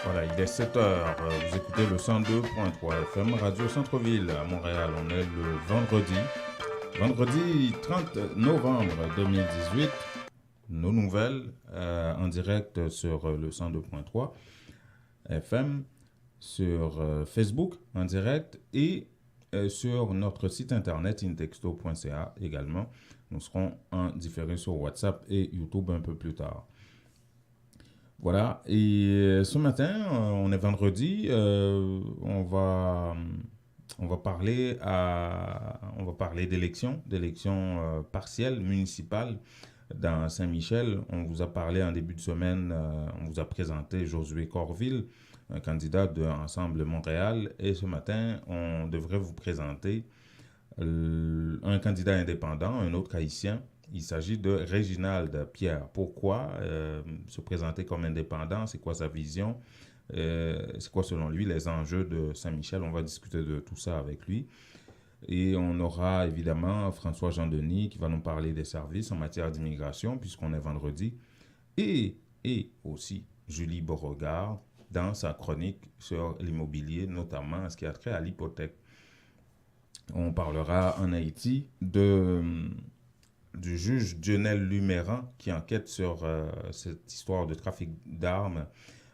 Voilà, il est 7 heures. Vous écoutez le 102.3 FM Radio Centre-Ville à Montréal. On est le vendredi 30 novembre 2018. Nos nouvelles en direct sur le 102.3 FM, sur Facebook en direct et sur notre site internet intexto.ca également. Nous serons en différé sur WhatsApp et YouTube un peu plus tard. Voilà, et ce matin, on est vendredi, on va parler d'élections partielles municipales dans Saint-Michel. On vous a parlé en début de semaine, on vous a présenté Josué Corville, un candidat de Ensemble Montréal, et ce matin, on devrait vous présenter un candidat indépendant, un autre haïtien. Il s'agit de Réginald Pierre. Pourquoi se présenter comme indépendant? C'est quoi sa vision? C'est quoi selon lui les enjeux de Saint-Michel? On va discuter de tout ça avec lui. Et on aura évidemment François Jean-Denis qui va nous parler des services en matière d'immigration puisqu'on est vendredi. Et aussi Julie Beauregard dans sa chronique sur l'immobilier, notamment ce qui a trait à l'hypothèque. On parlera en Haïti du juge Dionel Luméran qui enquête sur cette histoire de trafic d'armes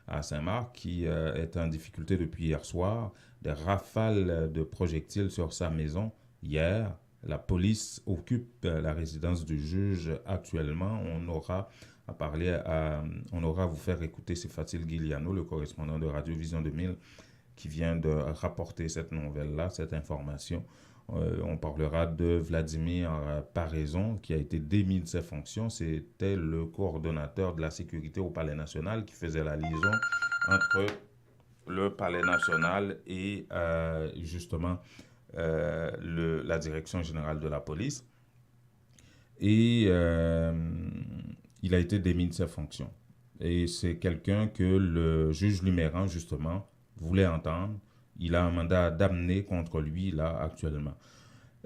à Saint-Marc qui est en difficulté depuis hier soir. Des rafales de projectiles sur sa maison hier. La police occupe la résidence du juge actuellement. On aura à vous faire écouter, c'est Fatil Guiliano, le correspondant de Radio Vision 2000, qui vient de rapporter cette nouvelle-là, cette information. On parlera de Vladimir Paraison, qui a été démis de ses fonctions. C'était le coordonnateur de la sécurité au Palais national qui faisait la liaison entre le Palais national et justement la direction générale de la police. Et il a été démis de ses fonctions. Et c'est quelqu'un que le juge Luméran, justement, voulait entendre. Il a un mandat d'amener contre lui, là, actuellement.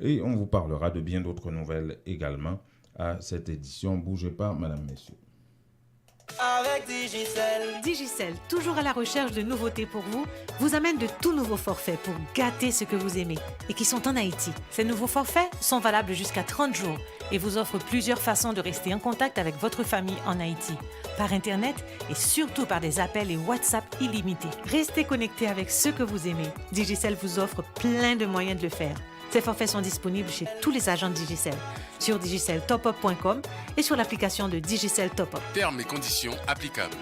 Et on vous parlera de bien d'autres nouvelles également à cette édition. Bougez pas, mesdames, messieurs. Avec Digicel. Digicel, toujours à la recherche de nouveautés pour vous, vous amène de tout nouveaux forfaits pour gâter ce que vous aimez et qui sont en Haïti. Ces nouveaux forfaits sont valables jusqu'à 30 jours et vous offrent plusieurs façons de rester en contact avec votre famille en Haïti, par Internet et surtout par des appels et WhatsApp illimités. Restez connectés avec ce que vous aimez. Digicel vous offre plein de moyens de le faire. Ces forfaits sont disponibles chez tous les agents de Digicel, sur digiceltopup.com et sur l'application de Digicel Top Up. Termes et conditions applicables.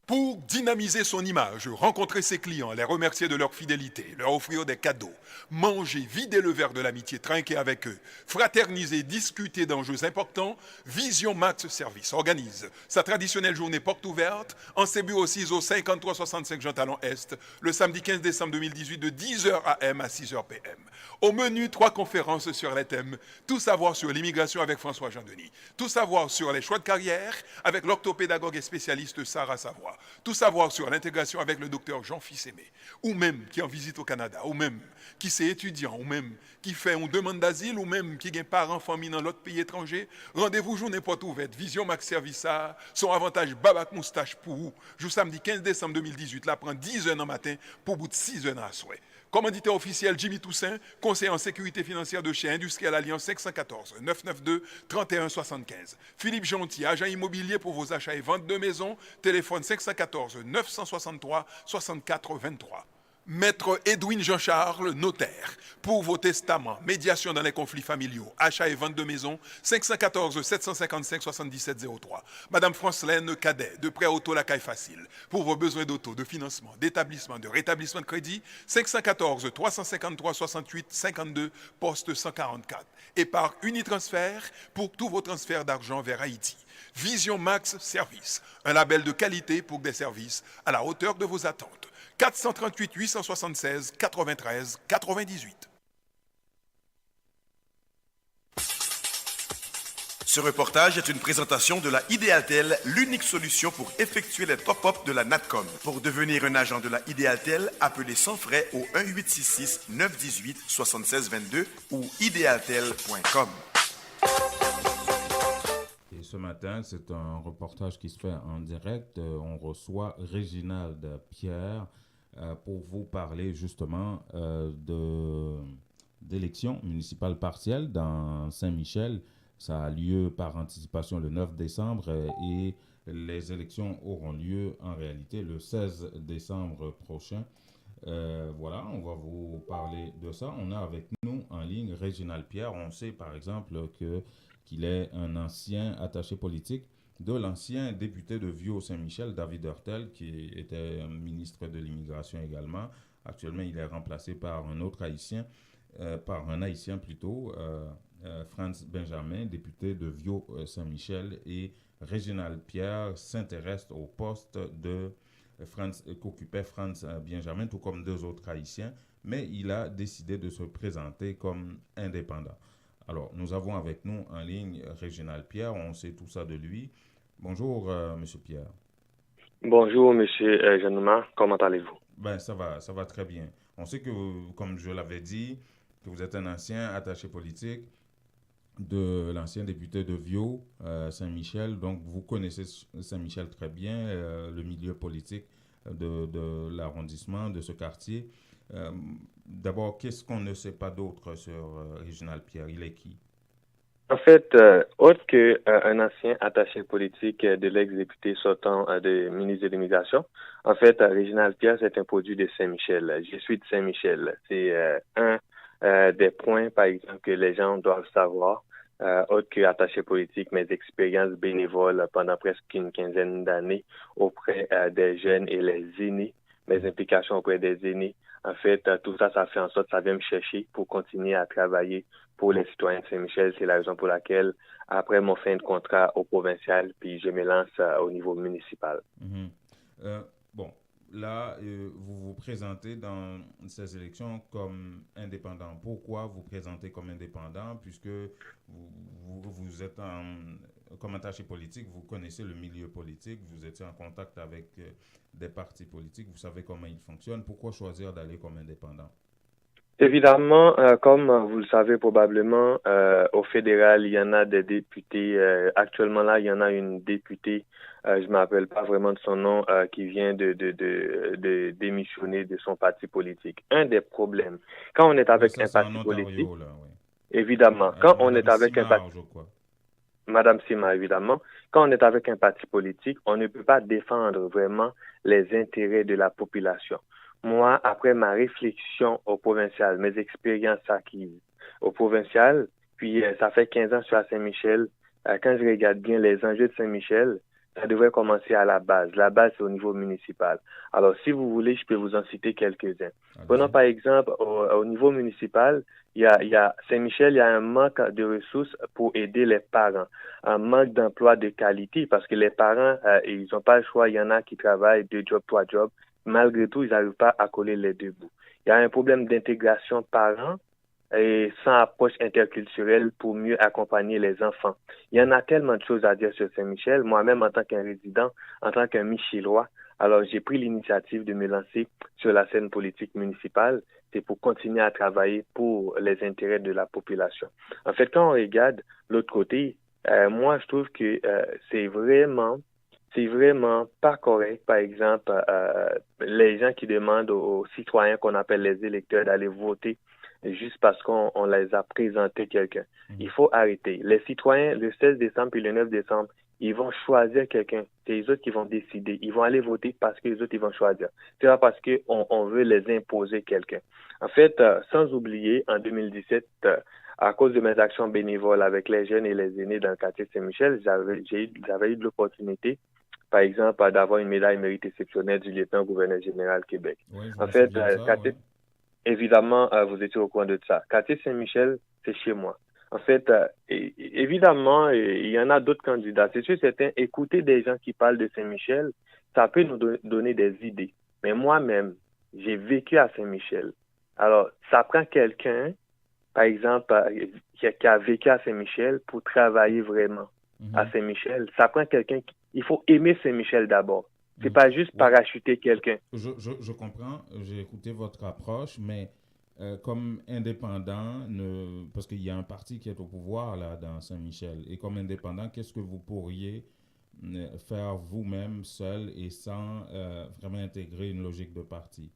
Pour dynamiser son image, rencontrer ses clients, les remercier de leur fidélité, leur offrir des cadeaux, manger, vider le verre de l'amitié, trinquer avec eux, fraterniser, discuter d'enjeux importants, Vision Max Service organise sa traditionnelle journée porte ouverte en ses bureaux 6 au 5365 Jean Talon Est, le samedi 15 décembre 2018 de 10h AM à 6h PM. Au menu, 3 conférences sur les thèmes tout savoir sur l'immigration avec François Jean-Denis, tout savoir sur les choix de carrière avec l'orthopédagogue et spécialiste Sarah Savoie, tout savoir sur l'intégration avec le docteur Jean-Fils Aimé, ou même qui en visite au Canada, ou même qui c'est étudiant, ou même qui fait une demande d'asile, ou même qui a parents, famille dans l'autre pays étranger. Rendez-vous journée porte ouverte, Vision Max Service, son avantage Babac Moustache pour vous. Jour samedi 15 décembre 2018, là prend 10h dans matin pour bout de 6h à souhait. Commanditaire officiel Jimmy Toussaint, conseiller en sécurité financière de chez Industriel Alliance 514 992 31 75. Philippe Gentil, agent immobilier pour vos achats et ventes de maisons, téléphone 514 963 64 23. Maître Edwin Jean-Charles, notaire, pour vos testaments, médiation dans les conflits familiaux, achat et vente de maisons, 514 755 77 03. Madame Francelaine Cadet, de prêt auto la caille facile, pour vos besoins d'auto, de financement, d'établissement, de rétablissement de crédit, 514 353 68 52, poste 144. Et par Unitransfert, pour tous vos transferts d'argent vers Haïti. Vision Max Service, un label de qualité pour des services à la hauteur de vos attentes. 438 876 93 98. Ce reportage est une présentation de la Idéaltel, l'unique solution pour effectuer les top-ups de la Natcom. Pour devenir un agent de la Idéaltel, appelez sans frais au 1-866 918 76 22 ou idéaltel.com. Et ce matin, c'est un reportage qui se fait en direct. On reçoit Réginald Pierre pour vous parler justement d'élections municipales partielles dans Saint-Michel. Ça a lieu par anticipation le 9 décembre et les élections auront lieu en réalité le 16 décembre prochain. Voilà, on va vous parler de ça. On a avec nous en ligne Réginald Pierre. On sait par exemple qu'il est un ancien attaché politique de l'ancien député de Viau-Saint-Michel, David Hurtel, qui était ministre de l'Immigration également. Actuellement, il est remplacé par un autre Haïtien, par un Haïtien plutôt, Franz Benjamin, député de Viau-Saint-Michel. Et Réginald Pierre s'intéresse au poste qu'occupait Franz Benjamin, tout comme deux autres Haïtiens, mais il a décidé de se présenter comme indépendant. Alors, nous avons avec nous en ligne Réginald Pierre, on sait tout ça de lui. Bonjour, Monsieur Pierre. Bonjour, Monsieur Genouma, comment allez-vous? Ben, ça va très bien. On sait que, comme je l'avais dit, que vous êtes un ancien attaché politique de l'ancien député de Viau, Saint-Michel. Donc, vous connaissez Saint-Michel très bien, le milieu politique de l'arrondissement, de ce quartier. D'abord, qu'est-ce qu'on ne sait pas d'autre sur Réginald Pierre? Il est qui? En fait, autre qu'un ancien attaché politique de l'ex-député sortant de ministre de l'Immigration, en fait, Réginald Pierre, c'est un produit de Saint-Michel. Je suis de Saint-Michel. C'est un des points, par exemple, que les gens doivent savoir. Autre qu'attaché politique, mes expériences bénévoles pendant presque une quinzaine d'années auprès des jeunes et les aînés, mes implications auprès des aînés. En fait, tout ça, ça fait en sorte que ça vient me chercher pour continuer à travailler pour les citoyens de Saint-Michel. C'est la raison pour laquelle, après mon fin de contrat au provincial, puis je me lance au niveau municipal. Bon, là, vous vous présentez dans ces élections comme indépendant. Pourquoi vous présentez comme indépendant? Puisque vous êtes comme attaché politique, vous connaissez le milieu politique, vous étiez en contact avec des partis politiques, vous savez comment ils fonctionnent. Pourquoi choisir d'aller comme indépendant? Évidemment, comme vous le savez probablement, au fédéral, il y en a des députés. Actuellement, là, il y en a une députée, je ne me rappelle pas vraiment de son nom, qui vient de démissionner de son parti politique. Un des problèmes, quand on est avec un parti politique, là, oui. Évidemment, quand on est avec un parti... Madame Sima, évidemment. Quand on est avec un parti politique, on ne peut pas défendre vraiment les intérêts de la population. Moi, après ma réflexion au provincial, mes expériences acquises au provincial, puis ça fait 15 ans que je suis à Saint-Michel, quand je regarde bien les enjeux de Saint-Michel, ça devrait commencer à la base. La base, c'est au niveau municipal. Alors, si vous voulez, je peux vous en citer quelques-uns. Prenons par exemple, au niveau municipal, il y a Saint-Michel, il y a un manque de ressources pour aider les parents, un manque d'emploi de qualité parce que les parents, ils n'ont pas le choix. Il y en a qui travaillent 2 jobs, 3 jobs. Malgré tout, ils n'arrivent pas à coller les 2 bouts. Il y a un problème d'intégration parents et sans approche interculturelle pour mieux accompagner les enfants. Il y en a tellement de choses à dire sur Saint-Michel. Moi-même, en tant qu'un résident, en tant qu'un Michellois, alors j'ai pris l'initiative de me lancer sur la scène politique municipale. C'est pour continuer à travailler pour les intérêts de la population. En fait, quand on regarde l'autre côté, moi, je trouve que c'est vraiment pas correct, par exemple, les gens qui demandent aux citoyens qu'on appelle les électeurs d'aller voter juste parce qu'on les a présenté quelqu'un. Il faut arrêter. Les citoyens, le 16 décembre et le 9 décembre, ils vont choisir quelqu'un. C'est les autres qui vont décider. Ils vont aller voter parce que les autres, ils vont choisir. C'est pas parce qu'on veut les imposer quelqu'un. En fait, sans oublier, en 2017, à cause de mes actions bénévoles avec les jeunes et les aînés dans le quartier Saint-Michel, j'avais eu de l'opportunité, par exemple, d'avoir une médaille mérite exceptionnelle du lieutenant-gouverneur général Québec. Oui, en fait, quartier, évidemment, vous étiez au courant de ça. Quartier Saint-Michel, c'est chez moi. En fait, évidemment, il y en a d'autres candidats. C'est sûr, certain, écouter des gens qui parlent de Saint-Michel, ça peut nous donner des idées. Mais moi-même, j'ai vécu à Saint-Michel. Alors, ça prend quelqu'un, par exemple, qui a vécu à Saint-Michel pour travailler vraiment à Saint-Michel. Ça prend quelqu'un il faut aimer Saint-Michel d'abord. C'est pas juste parachuter quelqu'un. Je comprends, j'ai écouté votre approche, mais comme indépendant, parce qu'il y a un parti qui est au pouvoir là dans Saint-Michel, et comme indépendant, qu'est-ce que vous pourriez faire vous-même, seul, et sans vraiment intégrer une logique de parti?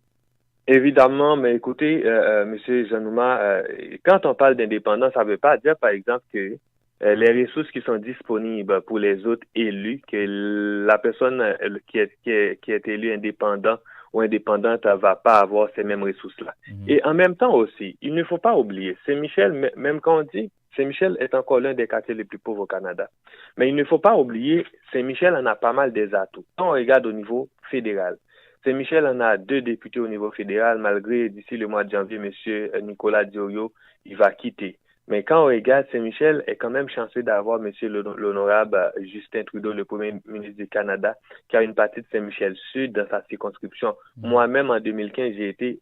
Évidemment, mais écoutez, Monsieur Janouma, quand on parle d'indépendance, ça ne veut pas dire, par exemple, que les ressources qui sont disponibles pour les autres élus, que la personne qui est élue indépendant ou indépendante va pas avoir ces mêmes ressources-là. Et en même temps aussi, il ne faut pas oublier, Saint-Michel, même quand on dit, Saint-Michel est encore l'un des quartiers les plus pauvres au Canada. Mais il ne faut pas oublier, Saint-Michel en a pas mal des atouts. Quand on regarde au niveau fédéral, Saint-Michel en a 2 députés au niveau fédéral, malgré d'ici le mois de janvier, M. Nicolas Diorio, il va quitter. Mais quand on regarde, Saint-Michel est quand même chanceux d'avoir M. l'honorable Justin Trudeau, le premier ministre du Canada, qui a une partie de Saint-Michel Sud dans sa circonscription. Moi-même, en 2015, j'étais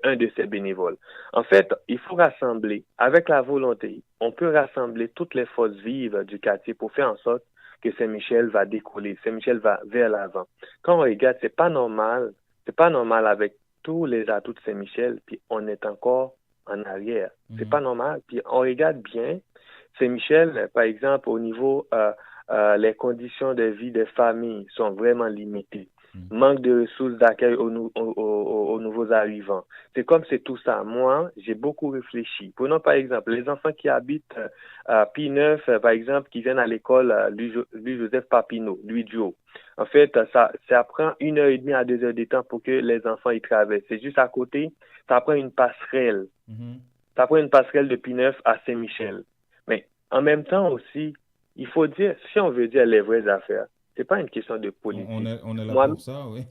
un de ses bénévoles. En fait, il faut rassembler, avec la volonté, on peut rassembler toutes les forces vives du quartier pour faire en sorte que Saint-Michel va décoller, Saint-Michel va vers l'avant. Quand on regarde, c'est pas normal avec tous les atouts de Saint-Michel, puis on est encore en arrière. C'est pas normal. Puis on regarde bien, Saint-Michel, par exemple, au niveau les conditions de vie des familles sont vraiment limitées. Manque de ressources d'accueil aux nouveaux arrivants. C'est comme c'est tout ça. Moi, j'ai beaucoup réfléchi. Prenons par exemple les enfants qui habitent à P9, par exemple, qui viennent à l'école Louis-Joseph Papineau, Louis Dio. En fait, ça prend 1h30 à 2 heures de temps pour que les enfants y traversent. C'est juste à côté, ça prend une passerelle. Ça prend une passerelle de P9 à Saint-Michel. Mais en même temps aussi, il faut dire, si on veut dire les vraies affaires, c'est pas une question de politique. On est là pour ça, oui.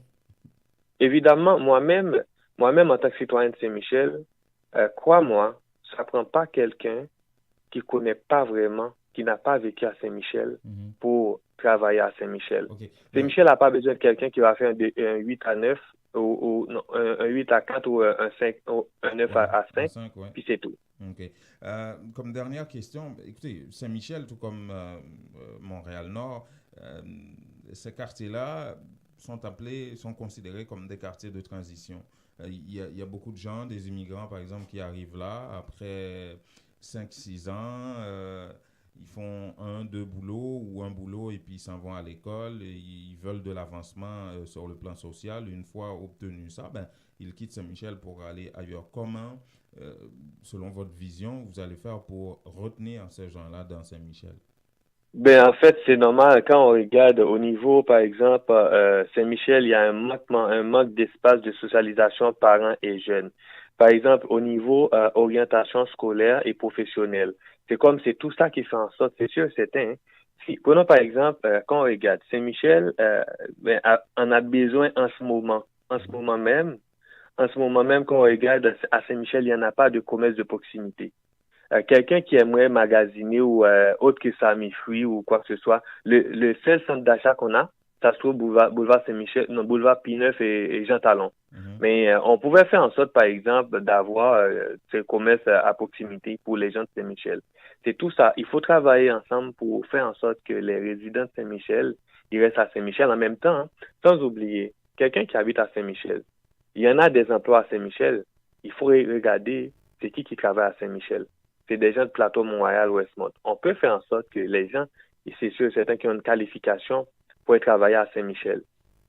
Évidemment, moi-même, en tant que citoyen de Saint-Michel, crois-moi, ça prend pas quelqu'un qui connaît pas vraiment, qui n'a pas vécu à Saint-Michel pour travailler à Saint-Michel. Okay. Saint-Michel n'a pas besoin de quelqu'un qui va faire un 8 à 9 ou non, un 8 à 4 ou un 5 ou un 9 à 5, puis c'est tout. OK. Comme dernière question, écoutez, Saint-Michel, tout comme Montréal-Nord, ces quartiers-là sont considérés comme des quartiers de transition. Il y a beaucoup de gens, des immigrants par exemple, qui arrivent là après 5-6 ans. Ils font 1-2 boulots ou un boulot et puis ils s'en vont à l'école et ils veulent de l'avancement sur le plan social. Une fois obtenu ça, ils quittent Saint-Michel pour aller ailleurs. Comment, selon votre vision, vous allez faire pour retenir ces gens-là dans Saint-Michel? En fait, c'est normal. Quand on regarde au niveau, par exemple, Saint-Michel, il y a un manque d'espace de socialisation parents et jeunes. Par exemple, au niveau orientation scolaire et professionnelle. C'est tout ça qui fait en sorte, c'est sûr, certain. Prenons par exemple, quand on regarde Saint-Michel, on a besoin en ce moment même, quand on regarde à Saint-Michel, il n'y en a pas de commerce de proximité. Quelqu'un qui aimerait magasiner ou autre que Sami Fruits ou quoi que ce soit, le seul centre d'achat qu'on a, ça se trouve boulevard Saint-Michel, non, boulevard P9 et Jean Talon. Mais on pouvait faire en sorte, par exemple, d'avoir ce commerce à proximité pour les gens de Saint-Michel. C'est tout ça. Il faut travailler ensemble pour faire en sorte que les résidents de Saint-Michel, ils restent à Saint-Michel en même temps, sans oublier, quelqu'un qui habite à Saint-Michel, il y en a des emplois à Saint-Michel, il faut regarder c'est qui travaille à Saint-Michel. C'est des gens de Plateau, Montréal, Westmount. On peut faire en sorte que les gens, et c'est sûr, certains qui ont une qualification, pour travailler à Saint-Michel.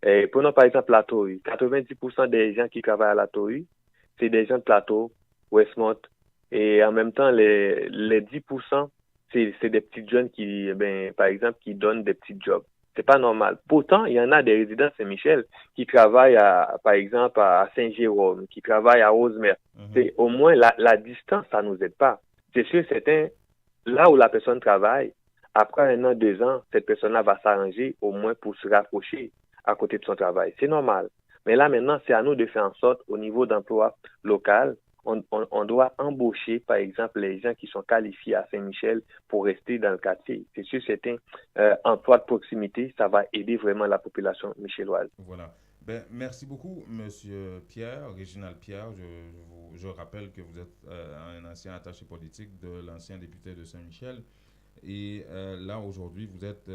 Et prenons par exemple la Torrue. 90% des gens qui travaillent à la Torrue, c'est des gens de Plateau, Westmount. Et en même temps, les 10%, c'est des petits jeunes qui, par exemple, qui donnent des petits jobs. C'est pas normal. Pourtant, il y en a des résidents de Saint-Michel qui travaillent par exemple, à Saint-Jérôme, qui travaillent à Rosemère. C'est au moins la distance, ça nous aide pas. C'est sûr, là où la personne travaille, après 1 an, 2 ans, cette personne-là va s'arranger au moins pour se rapprocher à côté de son travail. C'est normal. Mais là, maintenant, c'est à nous de faire en sorte, au niveau d'emploi local, on doit embaucher, par exemple, les gens qui sont qualifiés à Saint-Michel pour rester dans le quartier. C'est sûr, c'est un emploi de proximité, ça va aider vraiment la population michelloise. Voilà. Merci beaucoup, Monsieur Pierre, Réginald Pierre. Je rappelle que vous êtes un ancien attaché politique de l'ancien député de Saint-Michel. Et là, aujourd'hui, vous êtes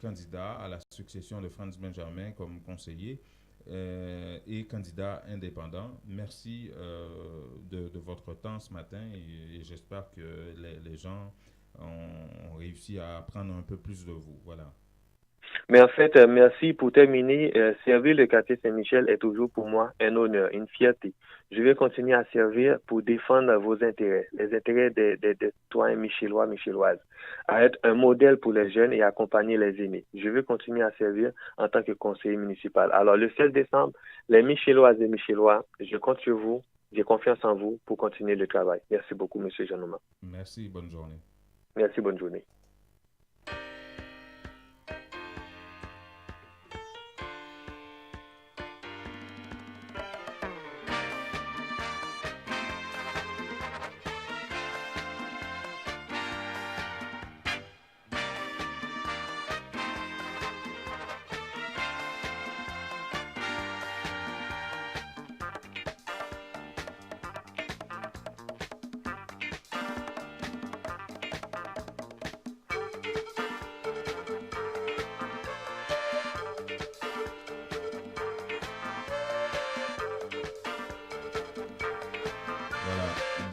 candidat à la succession de Franz Benjamin comme conseiller. et candidat indépendant. Merci de votre temps ce matin et j'espère que les gens ont réussi à apprendre un peu plus de vous. Voilà. Mais en fait, merci pour terminer. Servir le quartier Saint-Michel est toujours pour moi un honneur, une fierté. Je vais continuer à servir pour défendre vos intérêts, les intérêts des citoyens michellois, michelloises, à être un modèle pour les jeunes et accompagner les aînés. Je vais continuer à servir en tant que conseiller municipal. Alors, le 16 décembre, les michelloises et michellois, je compte sur vous, j'ai confiance en vous pour continuer le travail. Merci beaucoup, M. Jean-Nouma. Merci, bonne journée. Merci, bonne journée.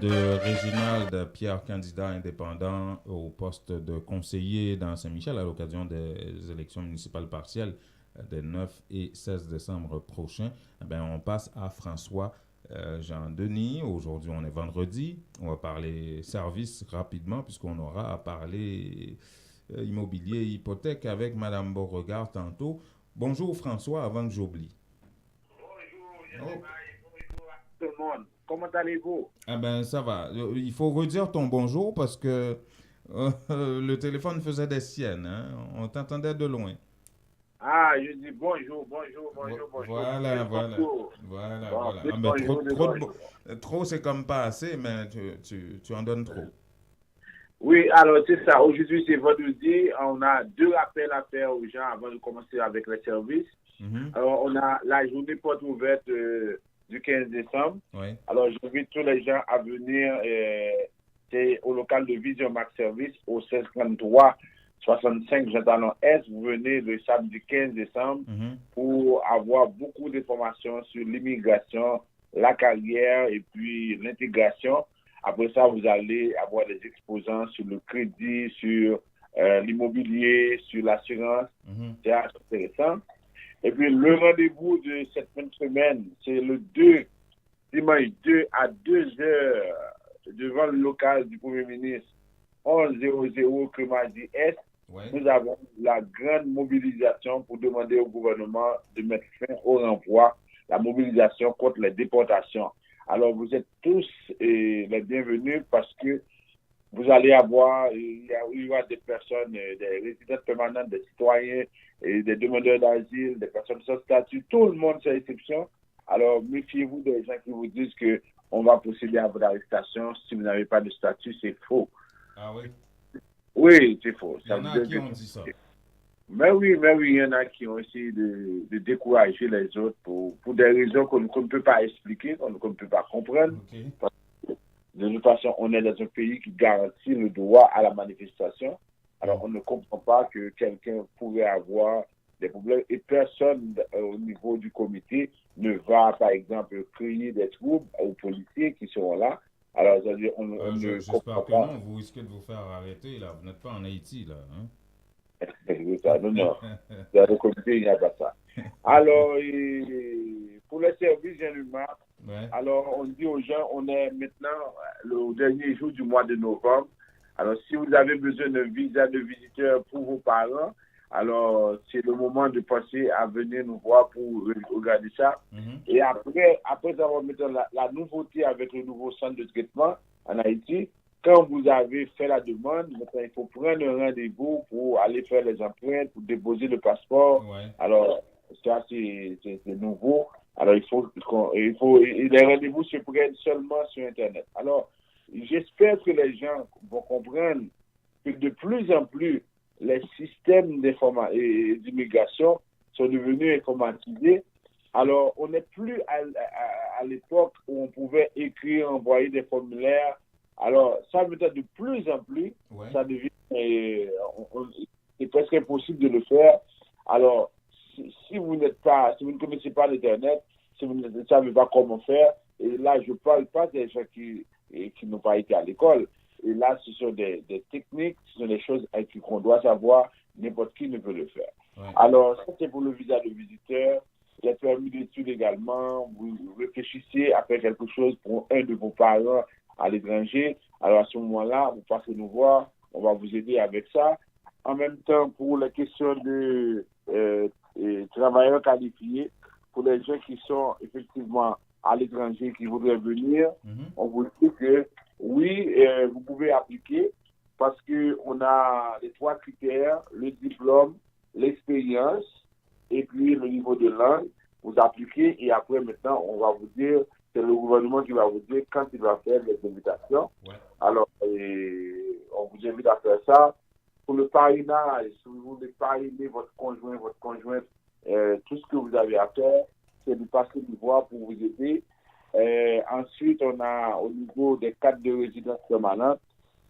De Réginald Pierre, candidat indépendant au poste de conseiller dans Saint-Michel à l'occasion des élections municipales partielles des 9 et 16 décembre prochains. On passe à François Jean-Denis. Aujourd'hui, on est vendredi. On va parler services rapidement puisqu'on aura à parler immobilier et hypothèque avec Mme Beauregard tantôt. Bonjour François, avant que j'oublie. Bonjour, bonjour à tout le monde. Comment allez-vous? Ça va. Il faut redire ton bonjour parce que le téléphone faisait des siennes. Hein? On t'entendait de loin. Ah, je dis bonjour. Voilà. Trop, c'est comme pas assez, mais tu en donnes trop. Oui, alors c'est ça. Aujourd'hui, c'est vendredi. On a 2 rappels à faire aux gens avant de commencer avec les services. Alors, on a la journée porte ouverte du 15 décembre. Oui. Alors, j'invite tous les gens à venir c'est au local de Vision Max Service au 1633 65 Jean-Talon S. Vous venez le samedi 15 décembre pour avoir beaucoup d'informations sur l'immigration, la carrière et puis l'intégration. Après ça, vous allez avoir des exposants sur le crédit, sur l'immobilier, sur l'assurance. C'est intéressant. Et puis, le rendez-vous de cette fin de semaine, c'est le dimanche 2 à 2 heures devant le local du Premier ministre 1100 Crémazie Est. Ouais. Nous avons la grande mobilisation pour demander au gouvernement de mettre fin au renvoi, la mobilisation contre les déportations. Alors, vous êtes tous les bienvenus parce que vous allez avoir, il y aura des personnes, des résidents permanents, des citoyens, et des demandeurs d'asile, des personnes sans statut, tout le monde sans exception. Alors, méfiez-vous des gens qui vous disent qu'on va procéder à votre arrestation si vous n'avez pas de statut, c'est faux. Ah oui? Oui, c'est faux. Il y en a qui ont dit ça. Mais oui, il y en a qui ont essayé de décourager les autres pour des raisons qu'on ne peut pas expliquer, qu'on ne peut pas comprendre. Okay. Parce que, de toute façon, on est dans un pays qui garantit le droit à la manifestation. Alors, on ne comprend pas que quelqu'un pourrait avoir des problèmes et personne au niveau du comité ne va, par exemple, crier des troubles aux policiers qui seront là. Alors, c'est-à-dire, on ne comprend que pas. Non, vous risquez de vous faire arrêter, là. Vous n'êtes pas en Haïti, là. Hein? Non. Dans le comité, il n'y a pas ça. Alors, pour les services, Ouais. alors, on dit aux gens, on est maintenant le dernier jour du mois de novembre. Alors, si vous avez besoin d'un visa de visiteur pour vos parents, alors c'est le moment de penser à venir nous voir pour regarder ça. Et après avoir mis la nouveauté avec le nouveau centre de traitement en Haïti, quand vous avez fait la demande, maintenant, il faut prendre un rendez-vous pour aller faire les empreintes, pour déposer le passeport. Ouais. Alors, ça, c'est nouveau. Alors, les rendez-vous se prennent seulement sur Internet. Alors, j'espère que les gens vont comprendre que de plus en plus, les systèmes d'immigration sont devenus informatisés. Alors, on n'est plus à l'époque où on pouvait écrire, envoyer des formulaires. Alors, ça veut dire de plus en plus, ça devient c'est presque impossible de le faire. Alors, si vous ne connaissez pas l'Internet, si vous ne savez pas comment faire, et là, je ne parle pas des gens qui n'ont pas été à l'école. Et là, ce sont des techniques, ce sont des choses qu'on doit savoir, n'importe qui ne peut le faire. Ouais. Alors, ça, c'est pour le visa de visiteur. Les permis d'études également, vous réfléchissez à faire quelque chose pour un de vos parents à l'étranger. Alors, à ce moment-là, vous passez nous voir, on va vous aider avec ça. En même temps, pour les questions de travailleurs qualifiés, pour les gens qui sont effectivement à l'étranger, qui voudraient venir, on vous dit que oui, vous pouvez appliquer parce qu'on a les 3 critères, le diplôme, l'expérience et puis le niveau de langue. Vous appliquez et après, maintenant, on va vous dire, c'est le gouvernement qui va vous dire quand il va faire les invitations. Ouais. Alors, on vous invite à faire ça. Pour le parrainage, si vous voulez parrainer votre conjointe, tout ce que vous avez à faire, c'est de passer nous voir pour vous aider. Ensuite, on a au niveau des cartes de résidence permanente,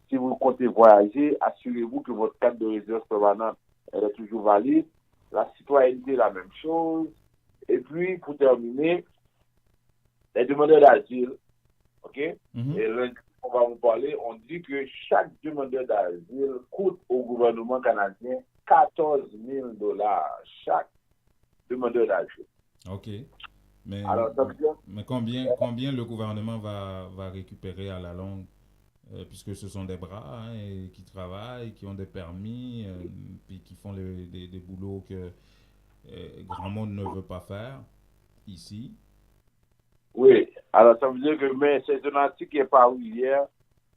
si vous comptez voyager, assurez-vous que votre carte de résidence permanente est toujours valide. La citoyenneté, la même chose. Et puis, pour terminer, les demandeurs d'asile, OK? Et lundi, on va vous parler, on dit que chaque demandeur d'asile coûte au gouvernement canadien 14 000 $, chaque demandeur d'asile. OK. Mais, alors, mais combien le gouvernement va récupérer à la longue, puisque ce sont des bras et qui travaillent, qui ont des permis, puis qui font des boulots que grand monde ne veut pas faire ici. Oui, alors ça veut dire que c'est un article qui est paru hier.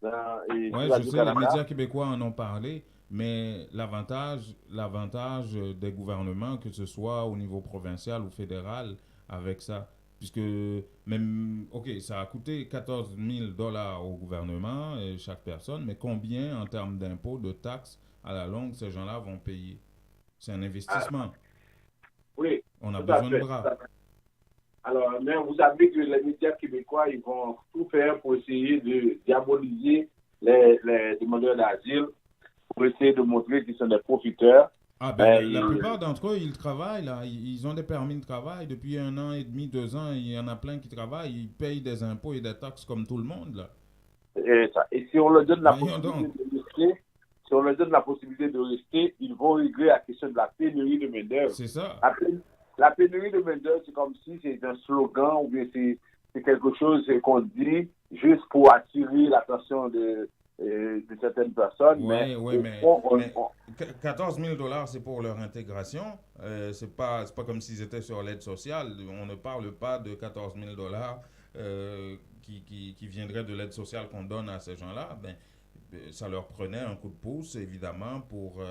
Oui, je sais, les médias québécois en ont parlé, mais l'avantage des gouvernements, que ce soit au niveau provincial ou fédéral, avec ça, puisque même, OK, ça a coûté 14 000 $ au gouvernement, chaque personne, mais combien en termes d'impôts, de taxes, à la longue, ces gens-là vont payer? C'est un investissement. Oui. On a besoin de bras. Alors, mais vous savez que les médias québécois, ils vont tout faire pour essayer de diaboliser les demandeurs d'asile, pour essayer de montrer qu'ils sont des profiteurs. Ah ben, la plupart d'entre eux, ils travaillent, là. Ils ont des permis de travail depuis 1 an et demi, 2 ans. Il y en a plein qui travaillent. Ils payent des impôts et des taxes comme tout le monde, là. Et si on leur donne la possibilité de rester, ils vont régler la question de la pénurie de main-d'œuvre. C'est ça. La pénurie de main-d'œuvre, c'est comme si c'est un slogan ou bien c'est quelque chose qu'on dit juste pour attirer l'attention de certaines personnes. Oui, mais 14 000 $, c'est pour leur intégration. C'est pas comme s'ils étaient sur l'aide sociale. On ne parle pas de 14 000 $ qui viendraient de l'aide sociale qu'on donne à ces gens-là. Ben, ça leur prenait un coup de pouce, évidemment, pour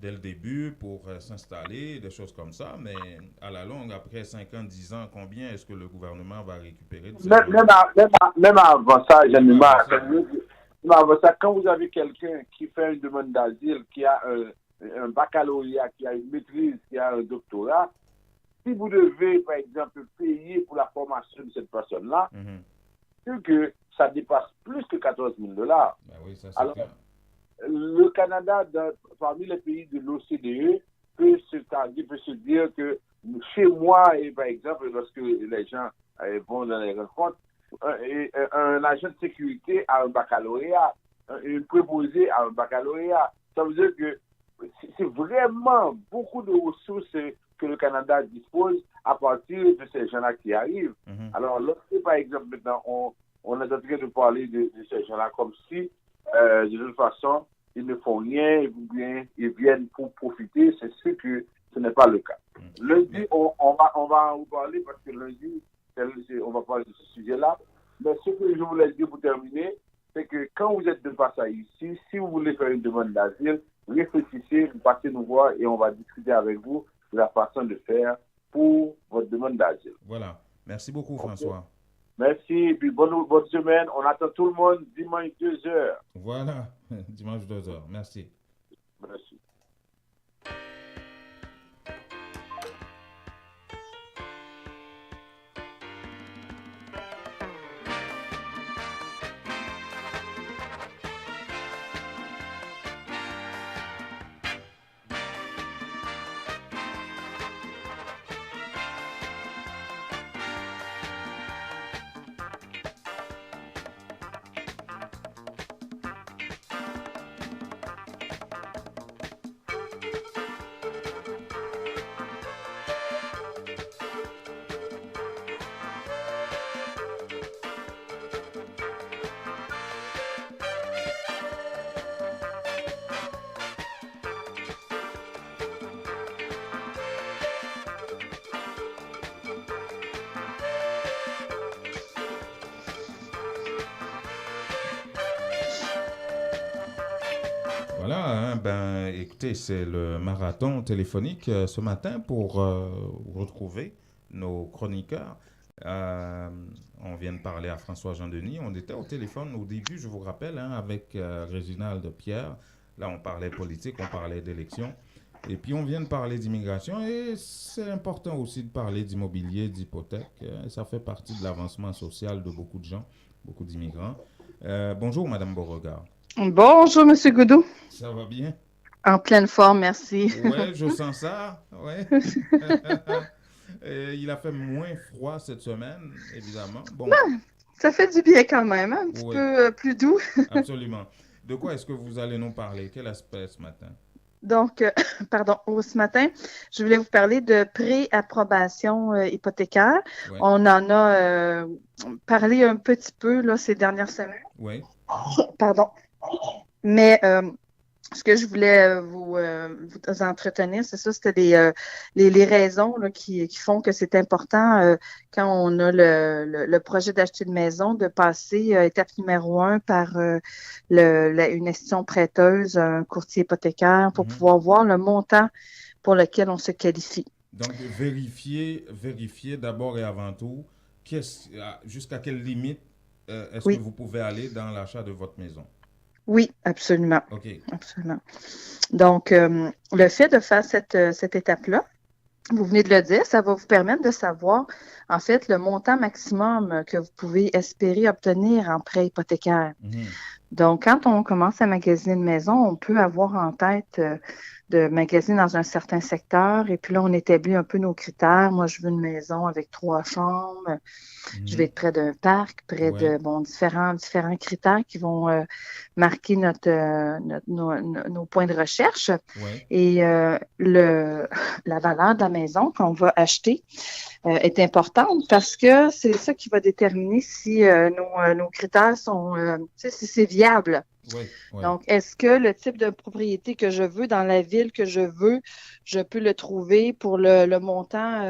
dès le début, pour s'installer, des choses comme ça. Mais à la longue, après 5 ans, 10 ans, combien est-ce que le gouvernement va récupérer de ça? Même avant ça, même avant ça, quand vous avez quelqu'un qui fait une demande d'asile, qui a un baccalauréat, qui a une maîtrise, qui a un doctorat, si vous devez, par exemple, payer pour la formation de cette personne-là, c'est que ça dépasse plus que 14 000 $. Ben oui, ça, c'est alors, clair. Le Canada, parmi les pays de l'OCDE, peut se dire que chez moi, et par exemple, lorsque les gens vont dans les rencontres, un agent de sécurité a un baccalauréat, un préposé a un baccalauréat. Ça veut dire que c'est vraiment beaucoup de ressources que le Canada dispose à partir de ces gens-là qui arrivent. Alors, lorsque, par exemple, maintenant, on est en train de parler de ces gens-là comme si, de toute façon, ils ne font rien, ils viennent pour profiter, c'est sûr que ce n'est pas le cas. Lundi, on va en vous parler parce que lundi, on va parler de ce sujet-là. Mais ce que je voulais dire pour terminer, c'est que quand vous êtes de passage ici, si vous voulez faire une demande d'asile, réfléchissez, vous passez nous voir et on va discuter avec vous de la façon de faire pour votre demande d'asile. Voilà. Merci beaucoup, François. Merci, et puis bonne semaine. On attend tout le monde dimanche 2h. Voilà, dimanche 2h. Merci. Merci. Voilà, hein, ben, écoutez, c'est le marathon téléphonique ce matin pour retrouver nos chroniqueurs. Euh, on vient de parler à François Jean-Denis. On était au téléphone au début, je vous rappelle, hein, avec Réginald Pierre. Là, on parlait politique, on parlait d'élections. Et puis, on vient de parler d'immigration. Et c'est important aussi de parler d'immobilier, d'hypothèque. Ça fait partie de l'avancement social de beaucoup de gens, beaucoup d'immigrants. Bonjour, Madame Beauregard. Bonjour, Monsieur Goudou. Ça va bien? En pleine forme, merci. Ouais, je sens ça. Ouais. Il a fait moins froid cette semaine, évidemment. Bon. Ça fait du bien quand même, hein, un petit peu plus doux. Absolument. De quoi est-ce que vous allez nous parler? Quel aspect ce matin? Donc, ce matin, je voulais vous parler de pré-approbation hypothécaire. Ouais. On en a parlé un petit peu là, ces dernières semaines. Oui. Pardon. Mais ce que je voulais vous entretenir, c'est ça, c'était les raisons là, qui font que c'est important quand on a le projet d'acheter une maison, de passer étape numéro 1 par une institution prêteuse, un courtier hypothécaire, pour pouvoir voir le montant pour lequel on se qualifie. Donc, vérifier d'abord et avant tout, jusqu'à quelle limite est-ce que vous pouvez aller dans l'achat de votre maison? Oui, absolument. OK. Absolument. Donc, le fait de faire cette étape-là, vous venez de le dire, ça va vous permettre de savoir, en fait, le montant maximum que vous pouvez espérer obtenir en prêt hypothécaire. Donc, quand on commence à magasiner une maison, on peut avoir en tête de magasiner dans un certain secteur et puis là, on établit un peu nos critères. Moi, je veux une maison avec 3 chambres. Je vais être près d'un parc, près de différents critères qui vont marquer nos points de recherche. Et la valeur de la maison qu'on va acheter est importante parce que c'est ça qui va déterminer si nos critères sont, si c'est viable. Donc, est-ce que le type de propriété que je veux dans la ville que je veux, je peux le trouver pour le montant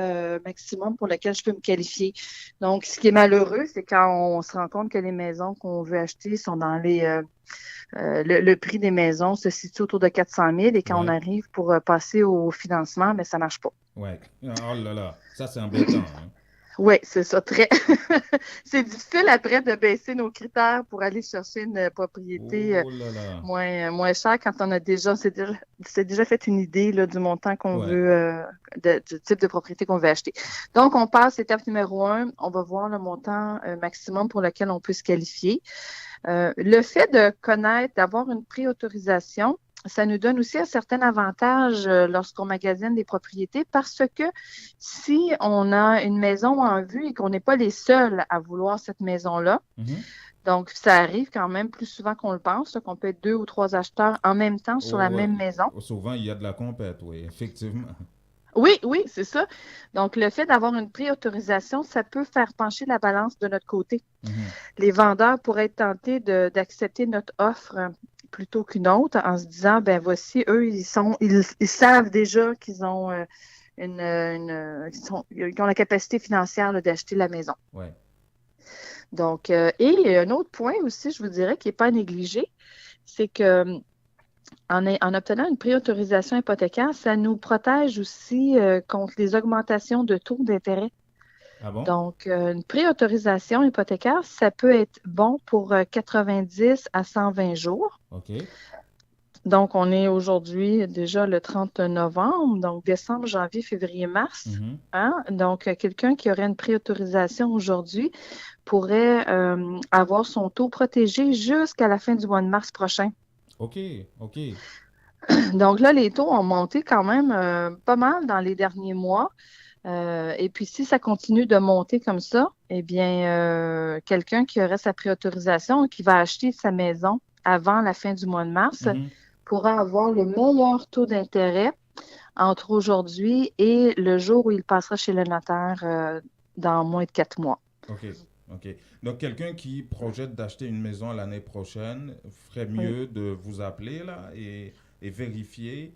maximum pour lequel je peux me qualifier? Donc, ce qui est malheureux, c'est quand on se rend compte que les maisons qu'on veut acheter sont dans le prix des maisons se situe autour de 400 000 et quand on arrive pour passer au financement, ça ne marche pas. Oui. Oh là là, ça c'est embêtant. Hein? Oui, c'est ça. C'est difficile après de baisser nos critères pour aller chercher une propriété moins chère quand on a s'est déjà fait une idée là, du montant qu'on veut, du type de propriété qu'on veut acheter. Donc, on passe étape numéro 1, on va voir le montant maximum pour lequel on peut se qualifier. Le fait de connaître, d'avoir une préautorisation, ça nous donne aussi un certain avantage lorsqu'on magasine des propriétés parce que si on a une maison en vue et qu'on n'est pas les seuls à vouloir cette maison-là, donc ça arrive quand même plus souvent qu'on le pense, qu'on peut être 2 ou 3 acheteurs en même temps sur la même maison. Souvent, il y a de la compète, oui, effectivement. Oui, c'est ça. Donc, le fait d'avoir une préautorisation, ça peut faire pencher la balance de notre côté. Les vendeurs pourraient être tentés d'accepter notre offre plutôt qu'une autre en se disant, voici, eux, ils savent déjà qu'ils ont ils ont la capacité financière là, d'acheter la maison. Donc, et un autre point aussi, je vous dirais, qui n'est pas négligé, c'est que en obtenant une préautorisation hypothécaire, ça nous protège aussi contre les augmentations de taux d'intérêt. Ah bon? Donc, une préautorisation hypothécaire, ça peut être bon pour 90 à 120 jours. OK. Donc, on est aujourd'hui déjà le 30 novembre, donc décembre, janvier, février, mars. Donc, quelqu'un qui aurait une préautorisation aujourd'hui pourrait avoir son taux protégé jusqu'à la fin du mois de mars prochain. OK. Donc là, les taux ont monté quand même pas mal dans les derniers mois. Et puis, si ça continue de monter comme ça, eh bien, quelqu'un qui aurait sa préautorisation, qui va acheter sa maison avant la fin du mois de mars, pourra avoir le meilleur taux d'intérêt entre aujourd'hui et le jour où il passera chez le notaire dans moins de 4 mois. OK. Donc, quelqu'un qui projette d'acheter une maison l'année prochaine ferait mieux de vous appeler là et vérifier,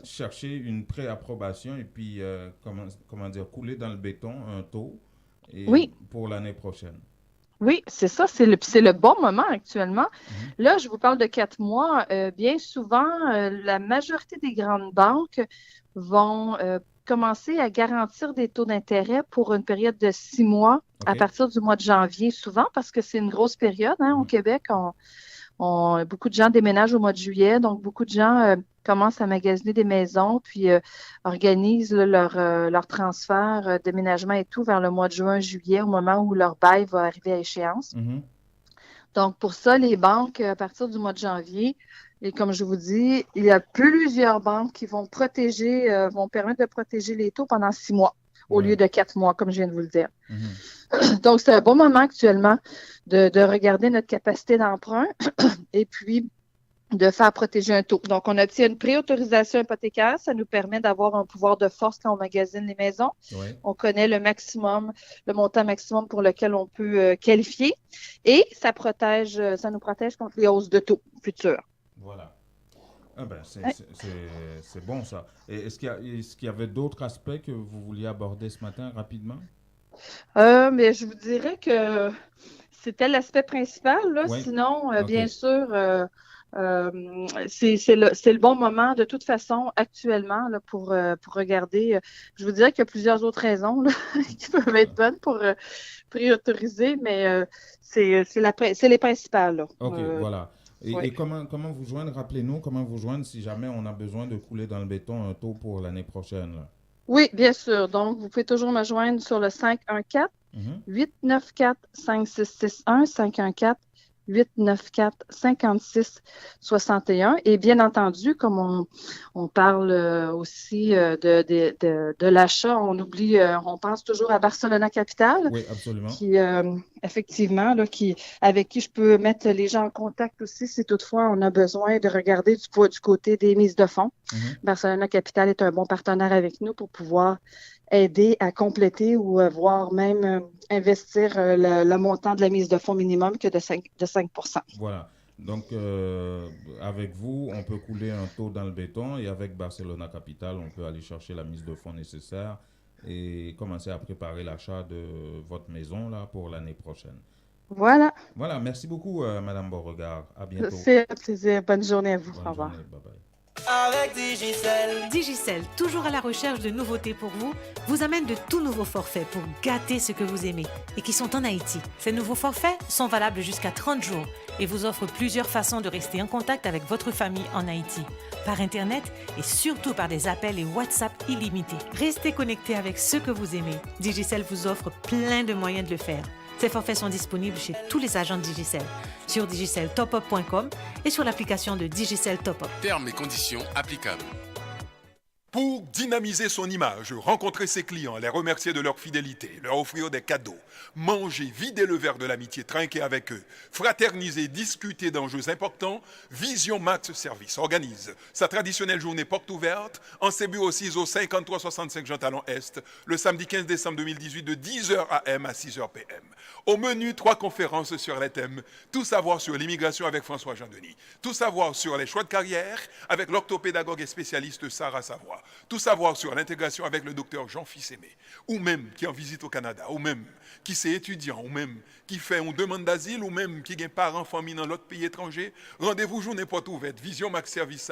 chercher une préapprobation et puis, comment dire, couler dans le béton un taux pour l'année prochaine. Oui, c'est ça, c'est le bon moment actuellement. Là, je vous parle de 4 mois. Bien souvent, la majorité des grandes banques vont commencer à garantir des taux d'intérêt pour une période de 6 mois à partir du mois de janvier, souvent parce que c'est une grosse période au Québec. Beaucoup de gens déménagent au mois de juillet, donc beaucoup de gens commencent à magasiner des maisons, puis organisent leur transfert, déménagement et tout vers le mois de juin, juillet, au moment où leur bail va arriver à échéance. Donc, pour ça, les banques, à partir du mois de janvier, et comme je vous dis, il y a plusieurs banques qui vont vont permettre de protéger les taux pendant 6 mois au lieu de 4 mois, comme je viens de vous le dire. Donc, c'est un bon moment actuellement de regarder notre capacité d'emprunt et puis de faire protéger un taux. Donc, on obtient une préautorisation hypothécaire. Ça nous permet d'avoir un pouvoir de force quand on magasine les maisons. On connaît le montant maximum pour lequel on peut qualifier. Et ça nous protège contre les hausses de taux futures. Voilà. Ah ben, c'est bon ça. Et est-ce qu'il y avait d'autres aspects que vous vouliez aborder ce matin rapidement? Mais je vous dirais que c'était l'aspect principal. Là. Sinon, bien sûr, c'est le bon moment de toute façon actuellement là, pour regarder. Je vous dirais qu'il y a plusieurs autres raisons là, qui peuvent être bonnes pour préautoriser, mais c'est les principales. Là. OK, voilà. Et comment vous joindre? Rappelez-nous comment vous joindre si jamais on a besoin de couler dans le béton un taux pour l'année prochaine. Là. Oui, bien sûr. Donc, vous pouvez toujours me joindre sur le 514-894-5661, 514-894-5661. Et bien entendu, comme on parle aussi de l'achat, on pense toujours à Barcelona Capital. Oui, absolument. Qui, effectivement, là, avec qui je peux mettre les gens en contact aussi si toutefois on a besoin de regarder du côté des mises de fonds. Barcelona Capital est un bon partenaire avec nous pour pouvoir aider à compléter ou voire même investir le montant de la mise de fonds minimum que de 5 %. Voilà. Donc, avec vous, on peut couler un taux dans le béton et avec Barcelona Capital, on peut aller chercher la mise de fonds nécessaire et commencer à préparer l'achat de votre maison là, pour l'année prochaine. Voilà. Voilà. Merci beaucoup, Madame Beauregard. À bientôt. C'est un plaisir. Bonne journée à vous. Bonne Au revoir. journée. Bye bye. Avec Digicel. Digicel, toujours à la recherche de nouveautés pour vous, vous amène de tout nouveaux forfaits pour gâter ce que vous aimez et qui sont en Haïti. Ces nouveaux forfaits sont valables jusqu'à 30 jours et vous offrent plusieurs façons de rester en contact avec votre famille en Haïti, par Internet et surtout par des appels et WhatsApp illimités. Restez connectés avec ce que vous aimez. Digicel vous offre plein de moyens de le faire. Ces forfaits sont disponibles chez tous les agents de Digicel, sur digiceltopup.com et sur l'application de Digicel Top Up. Termes et conditions applicables. Pour dynamiser son image, rencontrer ses clients, les remercier de leur fidélité, leur offrir des cadeaux, manger, vider le verre de l'amitié, trinquer avec eux, fraterniser, discuter d'enjeux importants, Vision Max Service organise sa traditionnelle journée porte ouverte en ses bureaux 6 au 5365 Jean Talon Est, le samedi 15 décembre 2018 de 10h AM à 6h PM. Au menu, 3 conférences sur les thèmes « Tout savoir sur l'immigration avec François Jean-Denis »,« Tout savoir sur les choix de carrière avec l'orthopédagogue et spécialiste Sarah Savoie », tout savoir sur l'intégration avec le docteur Jean Fils-Aimé, ou même qui en visite au Canada, ou même qui c'est étudiant, ou même qui fait une demande d'asile, ou même qui a parents, famille dans l'autre pays étranger. Rendez-vous journée porte ouverte, Vision Max Service,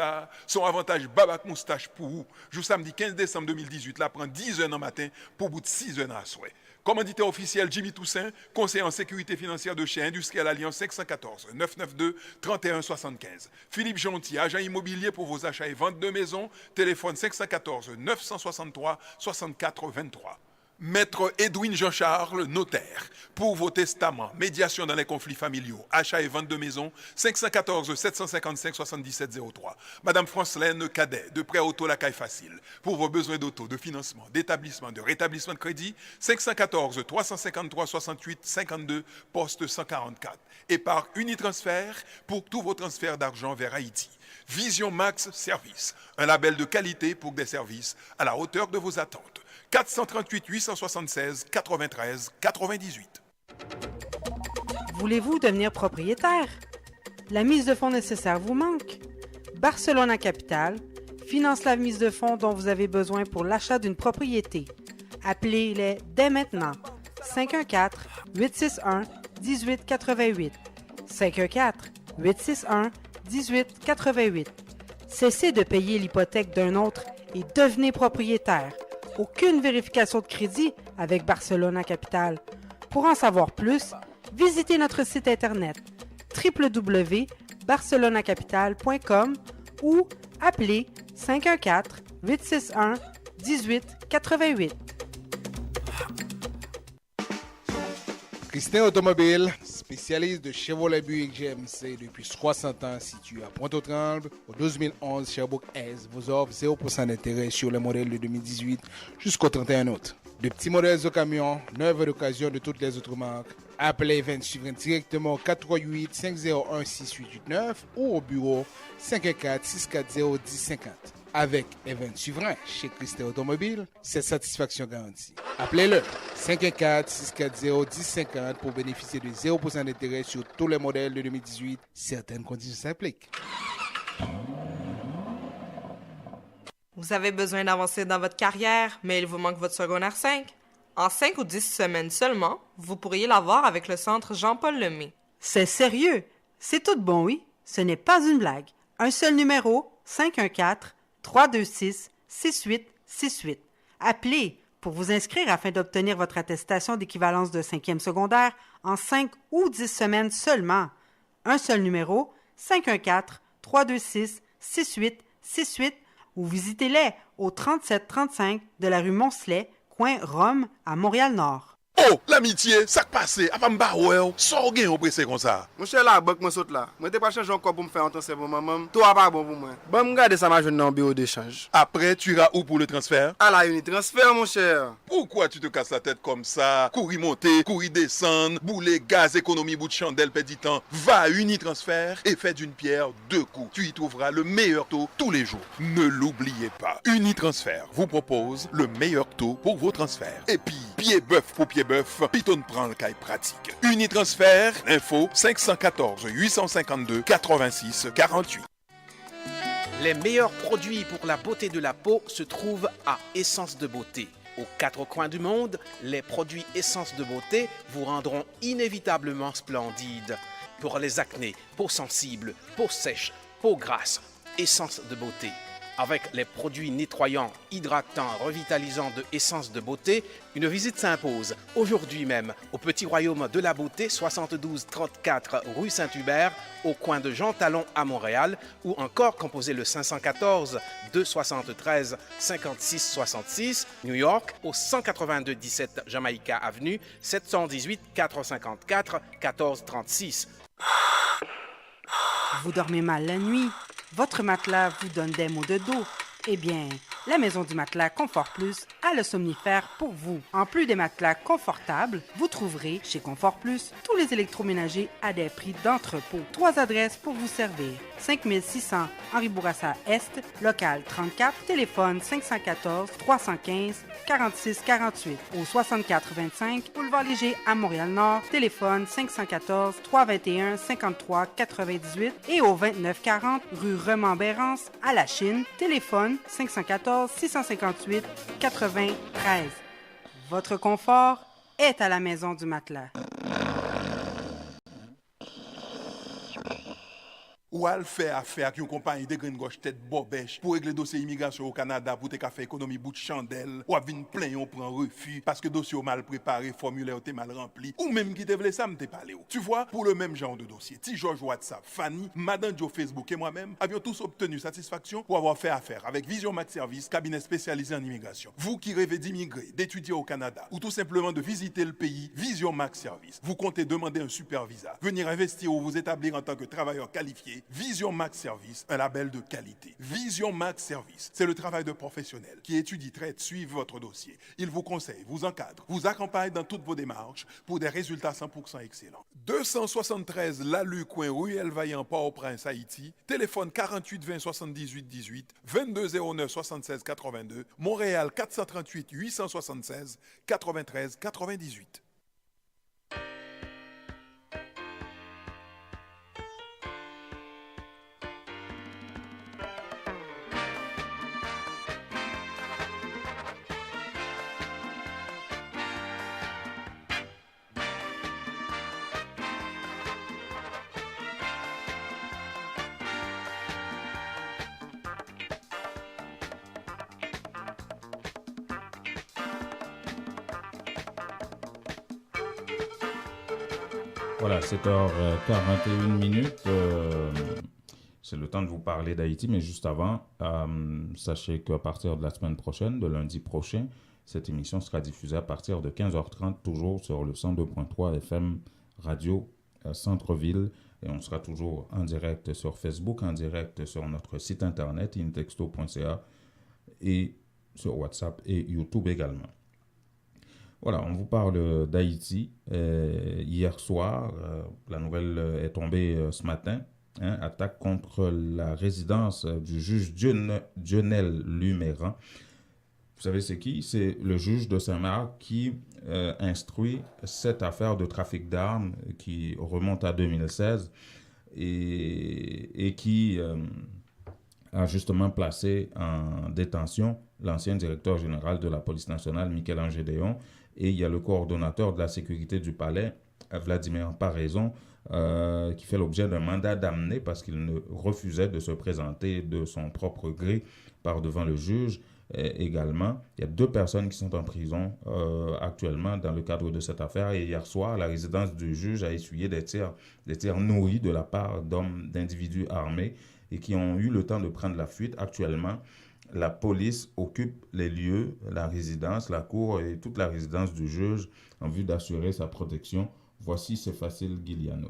son avantage Babac Moustache pour vous. Jour samedi 15 décembre 2018, là prend 10h dans matin pour bout de 6h à souhait. Commanditaire officiel Jimmy Toussaint, conseiller en sécurité financière de chez Industriel Alliance 514 992 31 75. Philippe Gentil, agent immobilier pour vos achats et ventes de maisons, téléphone 514 963 64 23. Maître Edwin Jean-Charles, notaire, pour vos testaments, médiation dans les conflits familiaux, achats et ventes de maisons, 514 755 77 03. Madame Francelaine Cadet, de prêt auto la caille facile, pour vos besoins d'auto, de financement, d'établissement, de rétablissement de crédit, 514 353 68 52, poste 144. Et par Unitransfert, pour tous vos transferts d'argent vers Haïti. Vision Max Service, un label de qualité pour des services à la hauteur de vos attentes. 438 876 93 98. Voulez-vous devenir propriétaire? La mise de fonds nécessaire vous manque? Barcelona Capital finance la mise de fonds dont vous avez besoin pour l'achat d'une propriété. Appelez-les dès maintenant. 1888. 514-861-1888. Cessez de payer l'hypothèque d'un autre et devenez propriétaire. Aucune vérification de crédit avec Barcelona Capital. Pour en savoir plus, visitez notre site internet www.barcelonacapital.com ou appelez 514-861-1888. Christin Automobile, spécialiste de Chevrolet Buick GMC depuis 60 ans, situé à Pointe-aux-Trembles, au 12011 Sherbrooke-Est, vous offre 0% d'intérêt sur les modèles de 2018 jusqu'au 31 août. De petits modèles de camions, neuves à l'occasion de toutes les autres marques. Appelez Event Suivrain directement au 438-501-6889 ou au bureau 514-640-1050. Avec Event Suivrain chez Christin Automobile, c'est satisfaction garantie. Appelez-le 514-640-1050 pour bénéficier de 0% d'intérêt sur tous les modèles de 2018. Certaines conditions s'appliquent. Vous avez besoin d'avancer dans votre carrière, mais il vous manque votre secondaire 5? En 5 ou 10 semaines seulement, vous pourriez l'avoir avec le centre Jean-Paul Lemay. C'est sérieux? C'est tout bon, oui? Ce n'est pas une blague. Un seul numéro, 514-326-6868. Appelez pour vous inscrire afin d'obtenir votre attestation d'équivalence de 5e secondaire en 5 ou 10 semaines seulement. Un seul numéro, 514-326-6868 ou visitez-les au 3735 de la rue Moncelet, coin Rome, à Montréal-Nord. Oh, l'amitié, ça passe. Avant de me sort gain au pressé comme ça. Mon cher la banque, moi saute là. Moi t'ai pas changé encore pour me faire un transfert pour maman. Toi pas bon pour moi. Bon, me garder ça ma jeune dans le bureau d'échange. Après, tu iras où pour le transfert? À la Unitransfert, mon cher. Pourquoi tu te casses la tête comme ça? Courir monter, courir descendre, bouler gaz, économie, bout de chandelle, perdit temps. Va à Unitransfert et fais d'une pierre deux coups. Tu y trouveras le meilleur taux tous les jours. Ne l'oubliez pas. Unitransfert vous propose le meilleur taux pour vos transferts. Et puis, pied bœuf pour pied bœuf, Piton prend le caille pratique. Unitransfert, info 514 852 86 48. Les meilleurs produits pour la beauté de la peau se trouvent à Essence de Beauté. Aux quatre coins du monde, les produits Essence de Beauté vous rendront inévitablement splendide. Pour les acnés, peau sensible, peau sèche, peau grasse, Essence de Beauté. Avec les produits nettoyants, hydratants, revitalisants de Essence de Beauté, une visite s'impose aujourd'hui même au Petit Royaume de la Beauté, 7234 rue Saint-Hubert, au coin de Jean Talon à Montréal, ou encore composez le 514 273 56 66, New York, au 182 17 Jamaica Avenue, 718 454 1436. Vous dormez mal la nuit? Votre matelas vous donne des maux de dos? Eh bien, la Maison du Matelas Confort Plus a le somnifère pour vous. En plus des matelas confortables, vous trouverez chez Confort Plus tous les électroménagers à des prix d'entrepôt. 3 adresses pour vous servir. 5600 Henri Bourassa Est, local 34, téléphone 514-315-4648. Au 6425 Boulevard Léger à Montréal-Nord, téléphone 514-321-5398 et au 2940 rue Remembérance à La Chine, téléphone 514-658-93. Votre confort est à la Maison du Matelas. Ou al fait affaire avec une compagnie de green gauche tête bobèche pour régler dossier immigration au Canada pour te faire économie bout de chandelle ou à venir plein on prend refus parce que dossier mal préparé, formulaire t'es mal rempli ou même qui te voulait ça me t'es parlé. Tu vois, pour le même genre de dossier, Ti George WhatsApp, Fanny, Madame Joe Facebook et moi-même avions tous obtenu satisfaction pour avoir fait affaire avec Vision Max Service, cabinet spécialisé en immigration. Vous qui rêvez d'immigrer, d'étudier au Canada ou tout simplement de visiter le pays, Vision Max Service. Vous comptez demander un super visa, venir investir ou vous établir en tant que travailleur qualifié. Vision Max Service, un label de qualité. Vision Max Service, c'est le travail de professionnels qui étudie, traite, suivent votre dossier. Il vous conseille, vous encadre, vous accompagne dans toutes vos démarches pour des résultats 100% excellents. 273 Lalu, coin Ruelle Vaillant, Port-au-Prince, Haïti. Téléphone 48 20 78 18, 22 09 76 82. Montréal 438 876 93 98. Voilà, 7h41. C'est le temps de vous parler d'Haïti, mais juste avant, sachez qu'à partir de la semaine prochaine, de lundi prochain, cette émission sera diffusée à partir de 15h30, toujours sur le 102.3 FM Radio Centre-Ville. Et on sera toujours en direct sur Facebook, en direct sur notre site internet, intexto.ca, et sur WhatsApp et YouTube également. Voilà, on vous parle d'Haïti. Hier soir, la nouvelle est tombée ce matin. Attaque contre la résidence du juge Dionel Luméran. Vous savez c'est qui? C'est le juge de Saint-Marc qui instruit cette affaire de trafic d'armes qui remonte à 2016 et qui a justement placé en détention l'ancien directeur général de la police nationale, Michel Gédéon, et il y a le coordonnateur de la sécurité du palais, Vladimir Paraison, qui fait l'objet d'un mandat d'amener parce qu'il ne refusait de se présenter de son propre gré par devant le juge. Également, il y a 2 personnes qui sont en prison actuellement dans le cadre de cette affaire. Et hier soir, la résidence du juge a essuyé des tirs nourris de la part d'individus armés et qui ont eu le temps de prendre la fuite. Actuellement, la police occupe les lieux, la résidence, la cour et toute la résidence du juge en vue d'assurer sa protection. Voici, c'est facile, Guiliano.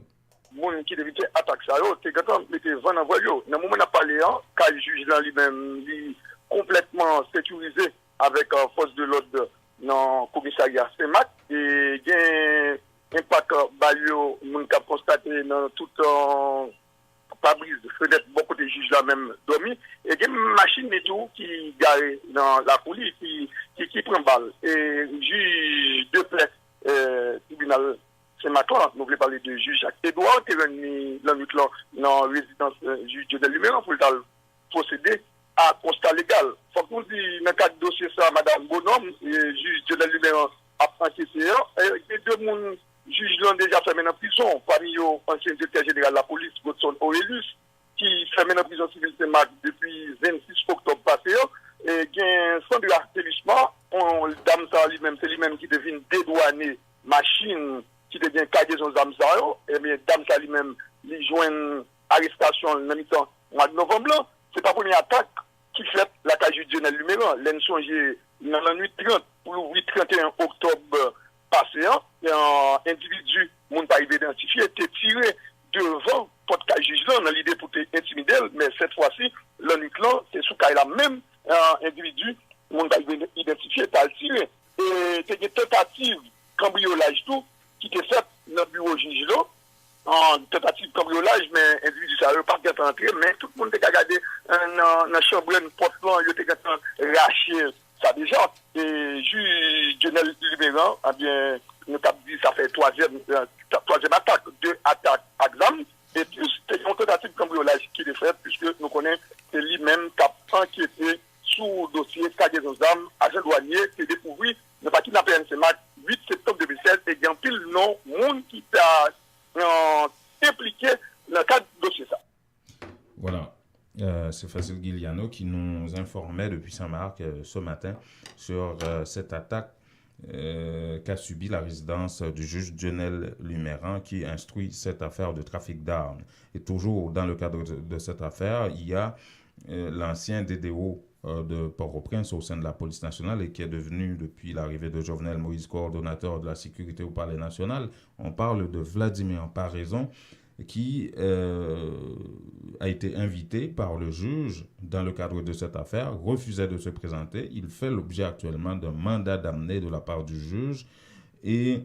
Moun qui devait attaquer ça, c'est quand on mettait 20 en voyou. Dans le moment où on a parlé, quand le juge lui-même est complètement sécurisé avec force de l'ordre dans le commissariat Saint-Marc, et il y a un impact balio, moun qui a constaté dans tout pare-brise, fenêtre, beaucoup de juges là même dormi, et il y a une machine et tout qui garée dans la police, qui prend balle. Et juge de plaie, tribunal Saint-Marc, nous voulons parler de juge Jacques Edouard, qui est venu dans la résidence juge de Luméran pour procéder à constat légal. Il faut que vous dites, dans le cadre de dossier ça, Mme Bonhomme, juge de Luméran, a enquêté, il y a 2 personnes juges l'ont déjà fait en prison, parmi eux, ancien directeur général de la police, Godson Aurelius, qui fait en prison civile Saint-Marc depuis 26 octobre passé, et qui a un centre de harcèlement, Damsa lui-même, c'est lui-même qui devine dédouaner machine qui devient cargaison Damsa, et bien Damsa lui-même, il joint une arrestation en même temps, au mois de novembre, c'est pas la première attaque qui fait la cage judiciaire Luméran. L'en songé dans la nuit 30 pour l'ouvrir 31 octobre passé, un individu, mon pas identifié, était tiré devant porte cage juge dans l'idée pour intimider, mais cette fois-ci, le nucléaire, c'est sous la même individu, mon pas identifié, est tiré. Et c'est une tentative cambriolage tout qui était faite dans le bureau juge là. En tentative de cambriolage, mais individu ça ne veut pas être entré, mais tout le monde a regardé dans la chambre, une porte là, il a raché ça déjà. Et juge Dionel Luméran, eh bien, nous avons dit ça fait troisième attaque, 2 attaques à examen, et plus c'est une tentative de cambriolage qui est faite, puisque nous connaissons que lui-même qui a enquêté sous le dossier cargaison d'armes, agent douanier, qui est découvert, ne pas kidnappé un Saint-Marc, 8 septembre 2016, et il y a un pile non, monde qui t'a impliqué dans le cadre de dossier ça. Voilà. C'est Facile Guiliano qui nous informait depuis Saint-Marc ce matin sur cette attaque qu'a subi la résidence du juge Dionel Luméran qui instruit cette affaire de trafic d'armes. Et toujours dans le cadre de cette affaire, il y a l'ancien DDO de Port-au-Prince au sein de la police nationale et qui est devenu, depuis l'arrivée de Jovenel Moïse, coordonnateur de la sécurité au Palais national. On parle de Vladimir Paraison, qui a été invité par le juge dans le cadre de cette affaire, refusait de se présenter. Il fait l'objet actuellement d'un mandat d'amener de la part du juge. Et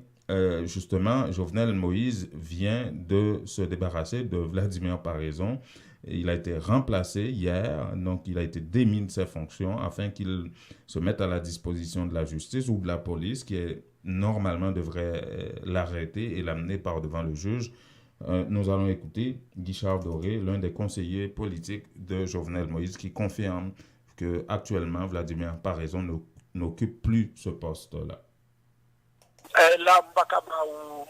justement, Jovenel Moïse vient de se débarrasser de Vladimir Paraison. Il a été remplacé hier, donc il a été démis de ses fonctions afin qu'il se mette à la disposition de la justice ou de la police qui normalement devrait l'arrêter et l'amener par devant le juge. Nous allons écouter Guichard Doré, l'un des conseillers politiques de Jovenel Moïse, qui confirme qu'actuellement Vladimir Paraison n'occupe plus ce poste-là. Là,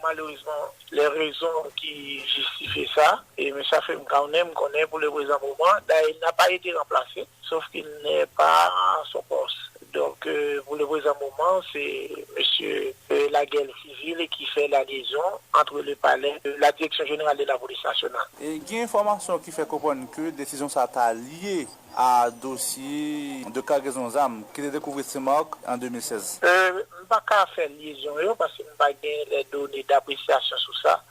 malheureusement, les raisons qui justifient ça, mais ça fait qu'on connaît pour le présent moment, il n'a pas été remplacé, sauf qu'il n'est pas à son poste. Donc, pour le présent moment, c'est M. monsieur Laguerre Civile qui fait la liaison entre le palais et la direction générale de la police nationale. Et il y a une information qui fait comprendre que la décision ça a liée à dossier de cargaison d'armes qui a découvert ces marques en 2016. Je ne vais pas faire liaison parce que je n'ai pas les données d'appréciation sur ça.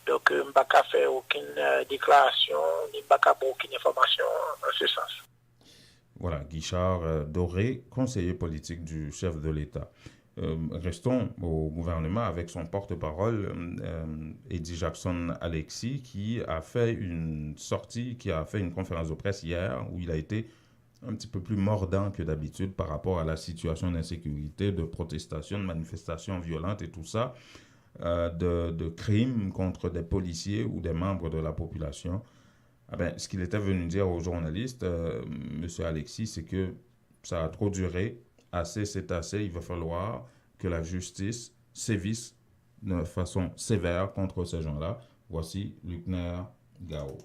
Donc, je ne vais pas faire aucune déclaration, je ne vais pas avoir aucune information en ce sens. Voilà, Guichard Doré, conseiller politique du chef de l'État. Restons au gouvernement avec son porte-parole, Eddie Jackson Alexis, qui a fait une conférence de presse hier où il a été un petit peu plus mordant que d'habitude par rapport à la situation d'insécurité, de protestation, de manifestations violentes et tout ça, de crimes contre des policiers ou des membres de la population. Ce qu'il était venu dire aux journalistes, M. Alexis, c'est que ça a trop duré, assez c'est assez, il va falloir que la justice sévisse de façon sévère contre ces gens-là. Voici Luckner Gao.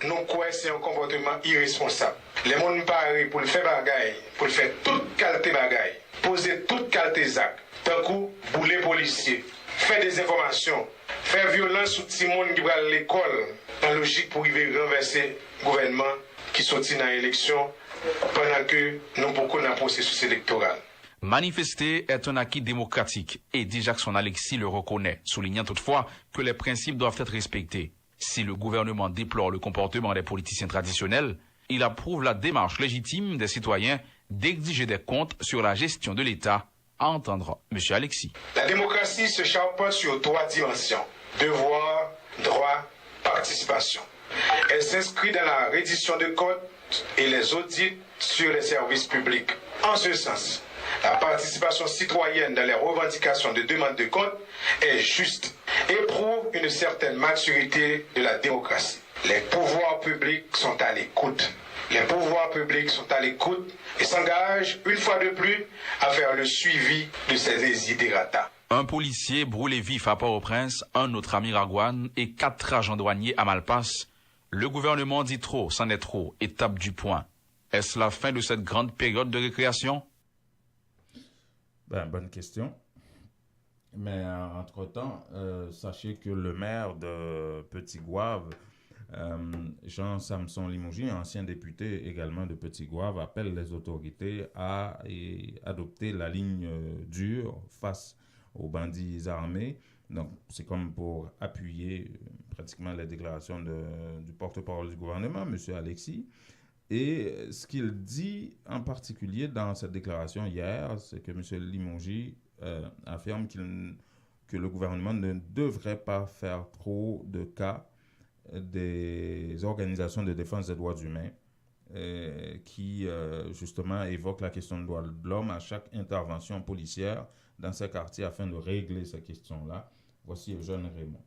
Nous croyons que c'est un comportement irresponsable. Les gens parlent pour le faire bagaille, pour le faire toute qualité bagaille, poser toute qualité d'acte, d'un coup, bouler policier, faire des informations, faire violence sur tout le monde qui va à l'école, dans logique pour arriver à renverser le gouvernement qui sortit dans l'élection pendant que nous beaucoup dans le processus électoral. Manifester est un acquis démocratique et Eddie Jackson Alexis le reconnaît, soulignant toutefois que les principes doivent être respectés. Si le gouvernement déplore le comportement des politiciens traditionnels, il approuve la démarche légitime des citoyens d'exiger des comptes sur la gestion de l'État, à entendre M. Alexis. La démocratie se charpente sur 3 dimensions: devoir, droit, participation. Elle s'inscrit dans la reddition de comptes et les audits sur les services publics. En ce sens, la participation citoyenne dans les revendications de demande de comptes est juste et prouve une certaine maturité de la démocratie. Les pouvoirs publics sont à l'écoute. Les pouvoirs publics sont à l'écoute et s'engagent une fois de plus à faire le suivi de ces desiderata. Un policier brûlé vif à Port-au-Prince, un autre à Miragouane et 4 agents douaniers à Malpasse. Le gouvernement dit trop, c'en est trop, et tape du poing. Est-ce la fin de cette grande période de récréation? Bonne question. Mais entre-temps, sachez que le maire de Petit-Gouave, Jean-Samson Limougi, ancien député également de Petit-Gouave, appelle les autorités à adopter la ligne dure face aux bandits armés. Donc, c'est comme pour appuyer pratiquement les déclarations du porte-parole du gouvernement, M. Alexis. Et ce qu'il dit en particulier dans cette déclaration hier, c'est que M. Limougi affirme que le gouvernement ne devrait pas faire trop de cas des organisations de défense des droits humains qui, justement, évoquent la question des droits de l'homme à chaque intervention policière dans ces quartiers afin de régler ces questions-là. Voici Eugène Raymond.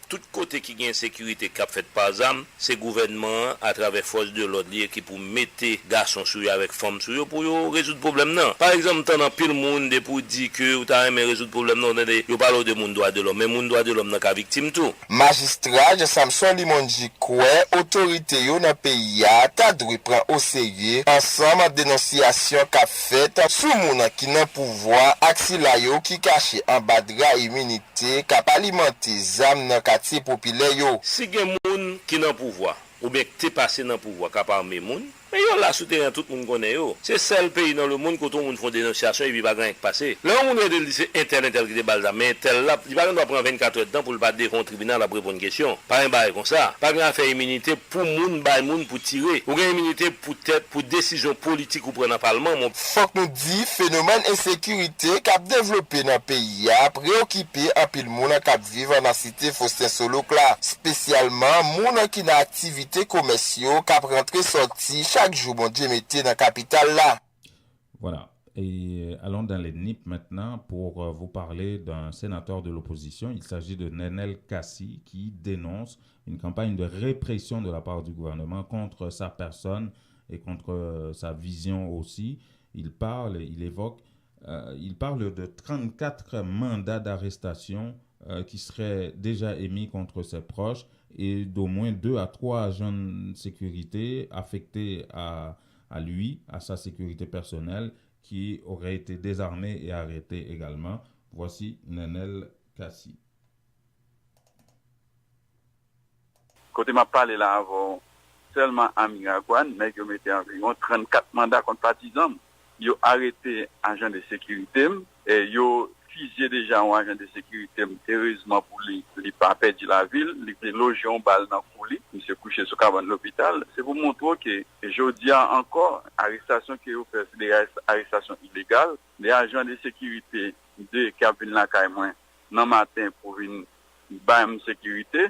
Tout côté qui gagne sécurité cap fait par ZAM, c'est gouvernement à travers force de l'ordre qui pour mettre garçons sur avec femmes sur pour résoudre problème non. Par exemple, tant pile monde pour dire que ou t'a aimé résoudre problème non, yo parle de monde droit de l'homme, mais monde droit de l'homme n'a ka victime tout. Magistrat Samson Limonji quoi autorité yo dans pays a ta dû prendre au sérieux ensemble dénonciation qu'a fait sous moun qui nan pouvoir axila yo qui caché en badra immunité cap alimenter ZAM nan quartier populaire yo. Si gen moun qui nan pouvoir ou bien qui passé dans pouvoir capable moun, mais yo là souterrain tout le monde connaît yo. C'est seul pays dans le monde que tout le monde font dénonciation et puis pas grand passer. Là on est de lycée internet qui te balda mais tel là, il va doit prendre 24 heures de temps pour le battre devant tribunal la répondre question. Pas un bail comme ça. Pas grand faire immunité pour moun bail moun pour tirer. Ou gain immunité pour tête pour décision politique ou prendre dans parlement. Faut que nous dit phénomène insécurité qu'a développé dans pays a préoccupé un pile moun qui vivent dans la cité Faustin Solo là, spécialement moun qui dans activité commerciaux qui rentré sorti chaque jour, bon Dieu, mettez dans la capitale là. Voilà. Et allons dans les NIP maintenant pour vous parler d'un sénateur de l'opposition. Il s'agit de Nenel Kassi qui dénonce une campagne de répression de la part du gouvernement contre sa personne et contre sa vision aussi. Il parle de 34 mandats d'arrestation qui seraient déjà émis contre ses proches et d'au moins 2 à 3 agents de sécurité affectés à lui, à sa sécurité personnelle, qui auraient été désarmés et arrêtés également. Voici Nenel Kassi. Côté m'a parlé là avant, seulement à Miragouane, mais ils mettaient environ 34 mandats contre partisans. Ils ont arrêté agent de sécurité et ils ont fusillé déjà un agent de sécurité. Heureusement pour lui, il n'a pas perdu la ville, il a logé en balle dans le foulée, il s'est couché sur le de l'hôpital. C'est pour montrer que, je dis encore, arrestation qui est faite, c'est des arrestations illégales. Les agents de sécurité de cabine là, dans le matin pour une bonne sécurité,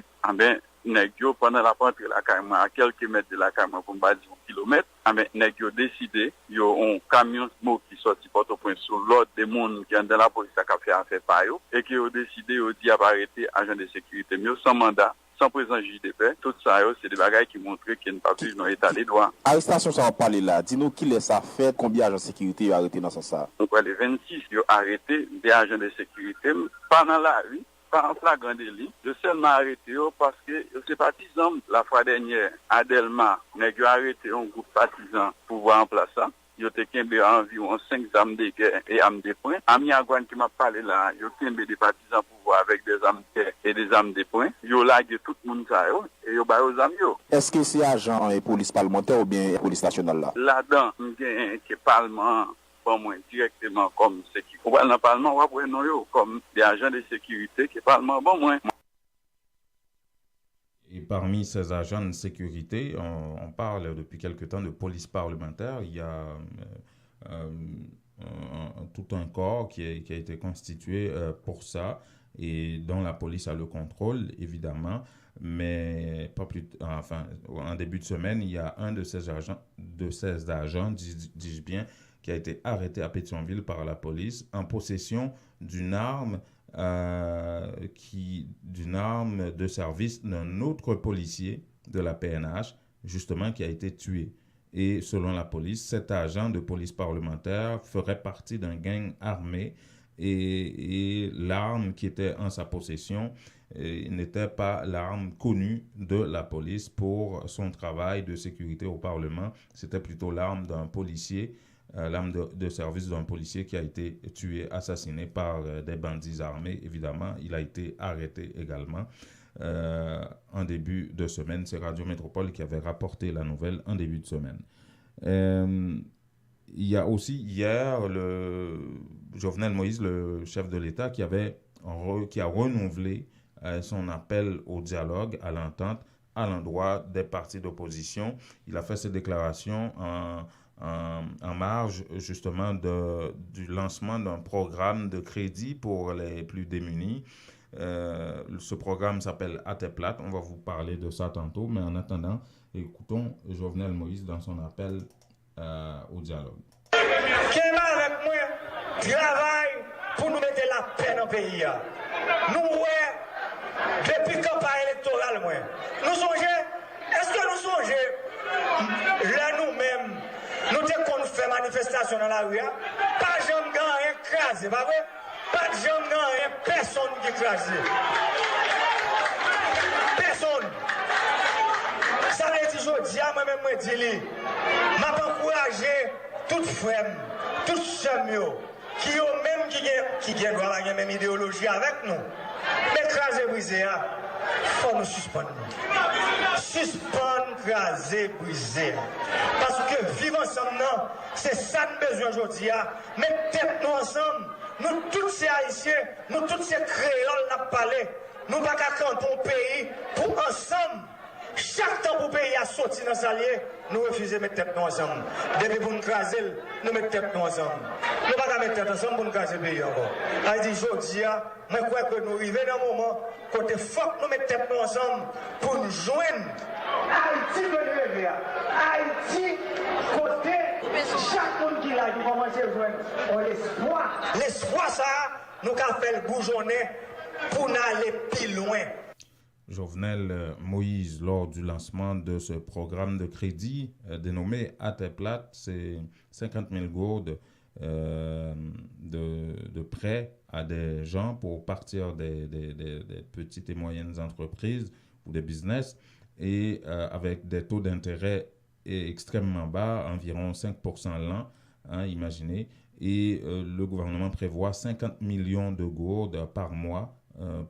nègyo pendant la rentrée la carrément à quelques mètres de la carrément pour pas dire kilomètres nègyo décidé yo un camion smoke qui sorti Port-au-Prince sur l'ordre des monde qui est dans la police qui a fait affaire par eux et qui ont décidé au dit arrêter agent de sécurité mais sans mandat sans présence juge de paix tout ça c'est des bagages qui montrent qu'il n'y a pas plus dans l'état des droits. Arrestation ça on parler là dis-nous qui laisse ça fait combien agents de sécurité ont arrêté dans ce ça. Donc les 26 ils ont arrêté des agents de sécurité pendant la rue pas en flagrant délit, de seulement arrêté parce que c'est partisans. La fois dernière, à Delma, nous avons arrêté un groupe partisans pour voir en place ça. Ils ont été environ 5 armes de guerre et armes de poing. Ami Agouane qui m'a parlé là, ils ont été des partisans pour voir avec des armes de guerre et des armes de poing. Ils ont lagué tout le monde ça et ils ont baillé aux amis. Est-ce que c'est agent et police parlementaire ou bien police nationale là? Là-dedans, il y a un parlement. Pas moins directement comme ceux qui comprennent le Parlement, comme des agents de sécurité qui parlent bon moins. Et parmi ces agents de sécurité, on parle depuis quelque temps de police parlementaire. Il y a tout un corps qui a été constitué pour ça et dont la police a le contrôle, évidemment. Mais pas plus, en début de semaine, il y a un de ces agents, dis-je bien, qui a été arrêté à Pétionville par la police en possession d'une arme de service d'un autre policier de la PNH, justement, qui a été tué. Et selon la police, cet agent de police parlementaire ferait partie d'un gang armé et l'arme qui était en sa possession n'était pas l'arme connue de la police pour son travail de sécurité au Parlement. C'était plutôt l'arme d'un policier, l'arme de service d'un policier qui a été tué, assassiné par des bandits armés. Évidemment, il a été arrêté également en début de semaine. C'est Radio Métropole qui avait rapporté la nouvelle en début de semaine. Il y a aussi hier le Jovenel Moïse, le chef de l'État, qui a renouvelé son appel au dialogue, à l'entente, à l'endroit des partis d'opposition. Il a fait cette déclaration en marge justement du lancement d'un programme de crédit pour les plus démunis. Ce programme s'appelle À tes plates. On va vous parler de ça tantôt, mais en attendant, écoutons Jovenel Moïse dans son appel au dialogue. Qui est avec moi, travaille pour nous mettre la paix dans le pays. Nous, depuis la campagne électorale, nous songeons, est-ce que nous songeons, là nous-mêmes, nous devons faire manifestation dans la rue, pas jamais rien écrasé, pas vrai? Pas jamais rien, personne qui écrasé. Personne. Ça veut dire, je dis à moi-même, je dis, m'a encouragé toutes frères, tous chemins, qui ont même qui ont la même idéologie avec nous. Mais craser, briser, il faut nous suspendre. Suspendre, craser, briser. Parce que vivre ensemble, c'est ça nous besoin aujourd'hui. Mettre tête nous ensemble. Nous tous ces Haïtiens, nous tous ces créoles, nous parlons. Nous ne pouvons pas camper un pays pour ensemble. Chaque temps pour le pays a sorti dans nos alliés, nous refusons de mettre tête nous ensemble. Depuis pour nous craser, nous mettons tête nous ensemble. Nous ne pouvons pas mettre tête ensemble pour nous craser le pays encore. Elle dit, je dis, je crois que nous arrivons dans un moment où il faut que nous mettions tête nous ensemble pour nous joindre. Haïti de lever. Haïti, côté, chaque monde qui l'a, qui commence à joindre, on l'espoir. L'espoir, ça, nous avons fait le bourgeonner pour aller plus loin. Jovenel Moïse, lors du lancement de ce programme de crédit dénommé À tes plates, c'est 50 000 gourdes de prêts à des gens pour partir des petites et moyennes entreprises ou des business et avec des taux d'intérêt extrêmement bas, environ 5% l'an, imaginez. Et le gouvernement prévoit 50 millions de gourdes par mois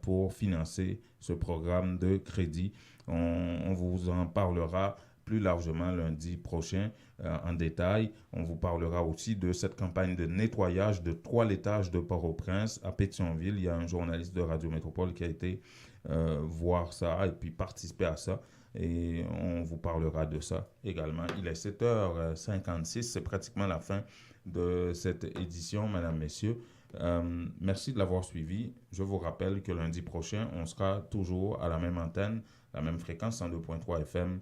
pour financer ce programme de crédit. On vous en parlera plus largement lundi prochain en détail. On vous parlera aussi de cette campagne de nettoyage de toilettage de Port-au-Prince à Pétionville. Il y a un journaliste de Radio Métropole qui a été voir ça et puis participer à ça. Et on vous parlera de ça également. Il est 7h56, c'est pratiquement la fin de cette édition, mesdames, messieurs. Merci de l'avoir suivi. Je vous rappelle que lundi prochain, on sera toujours à la même antenne, la même fréquence, 102.3 FM,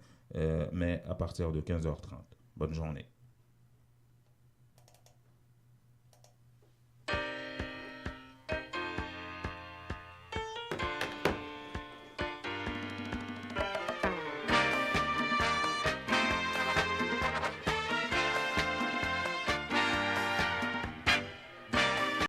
mais à partir de 15h30. Bonne journée.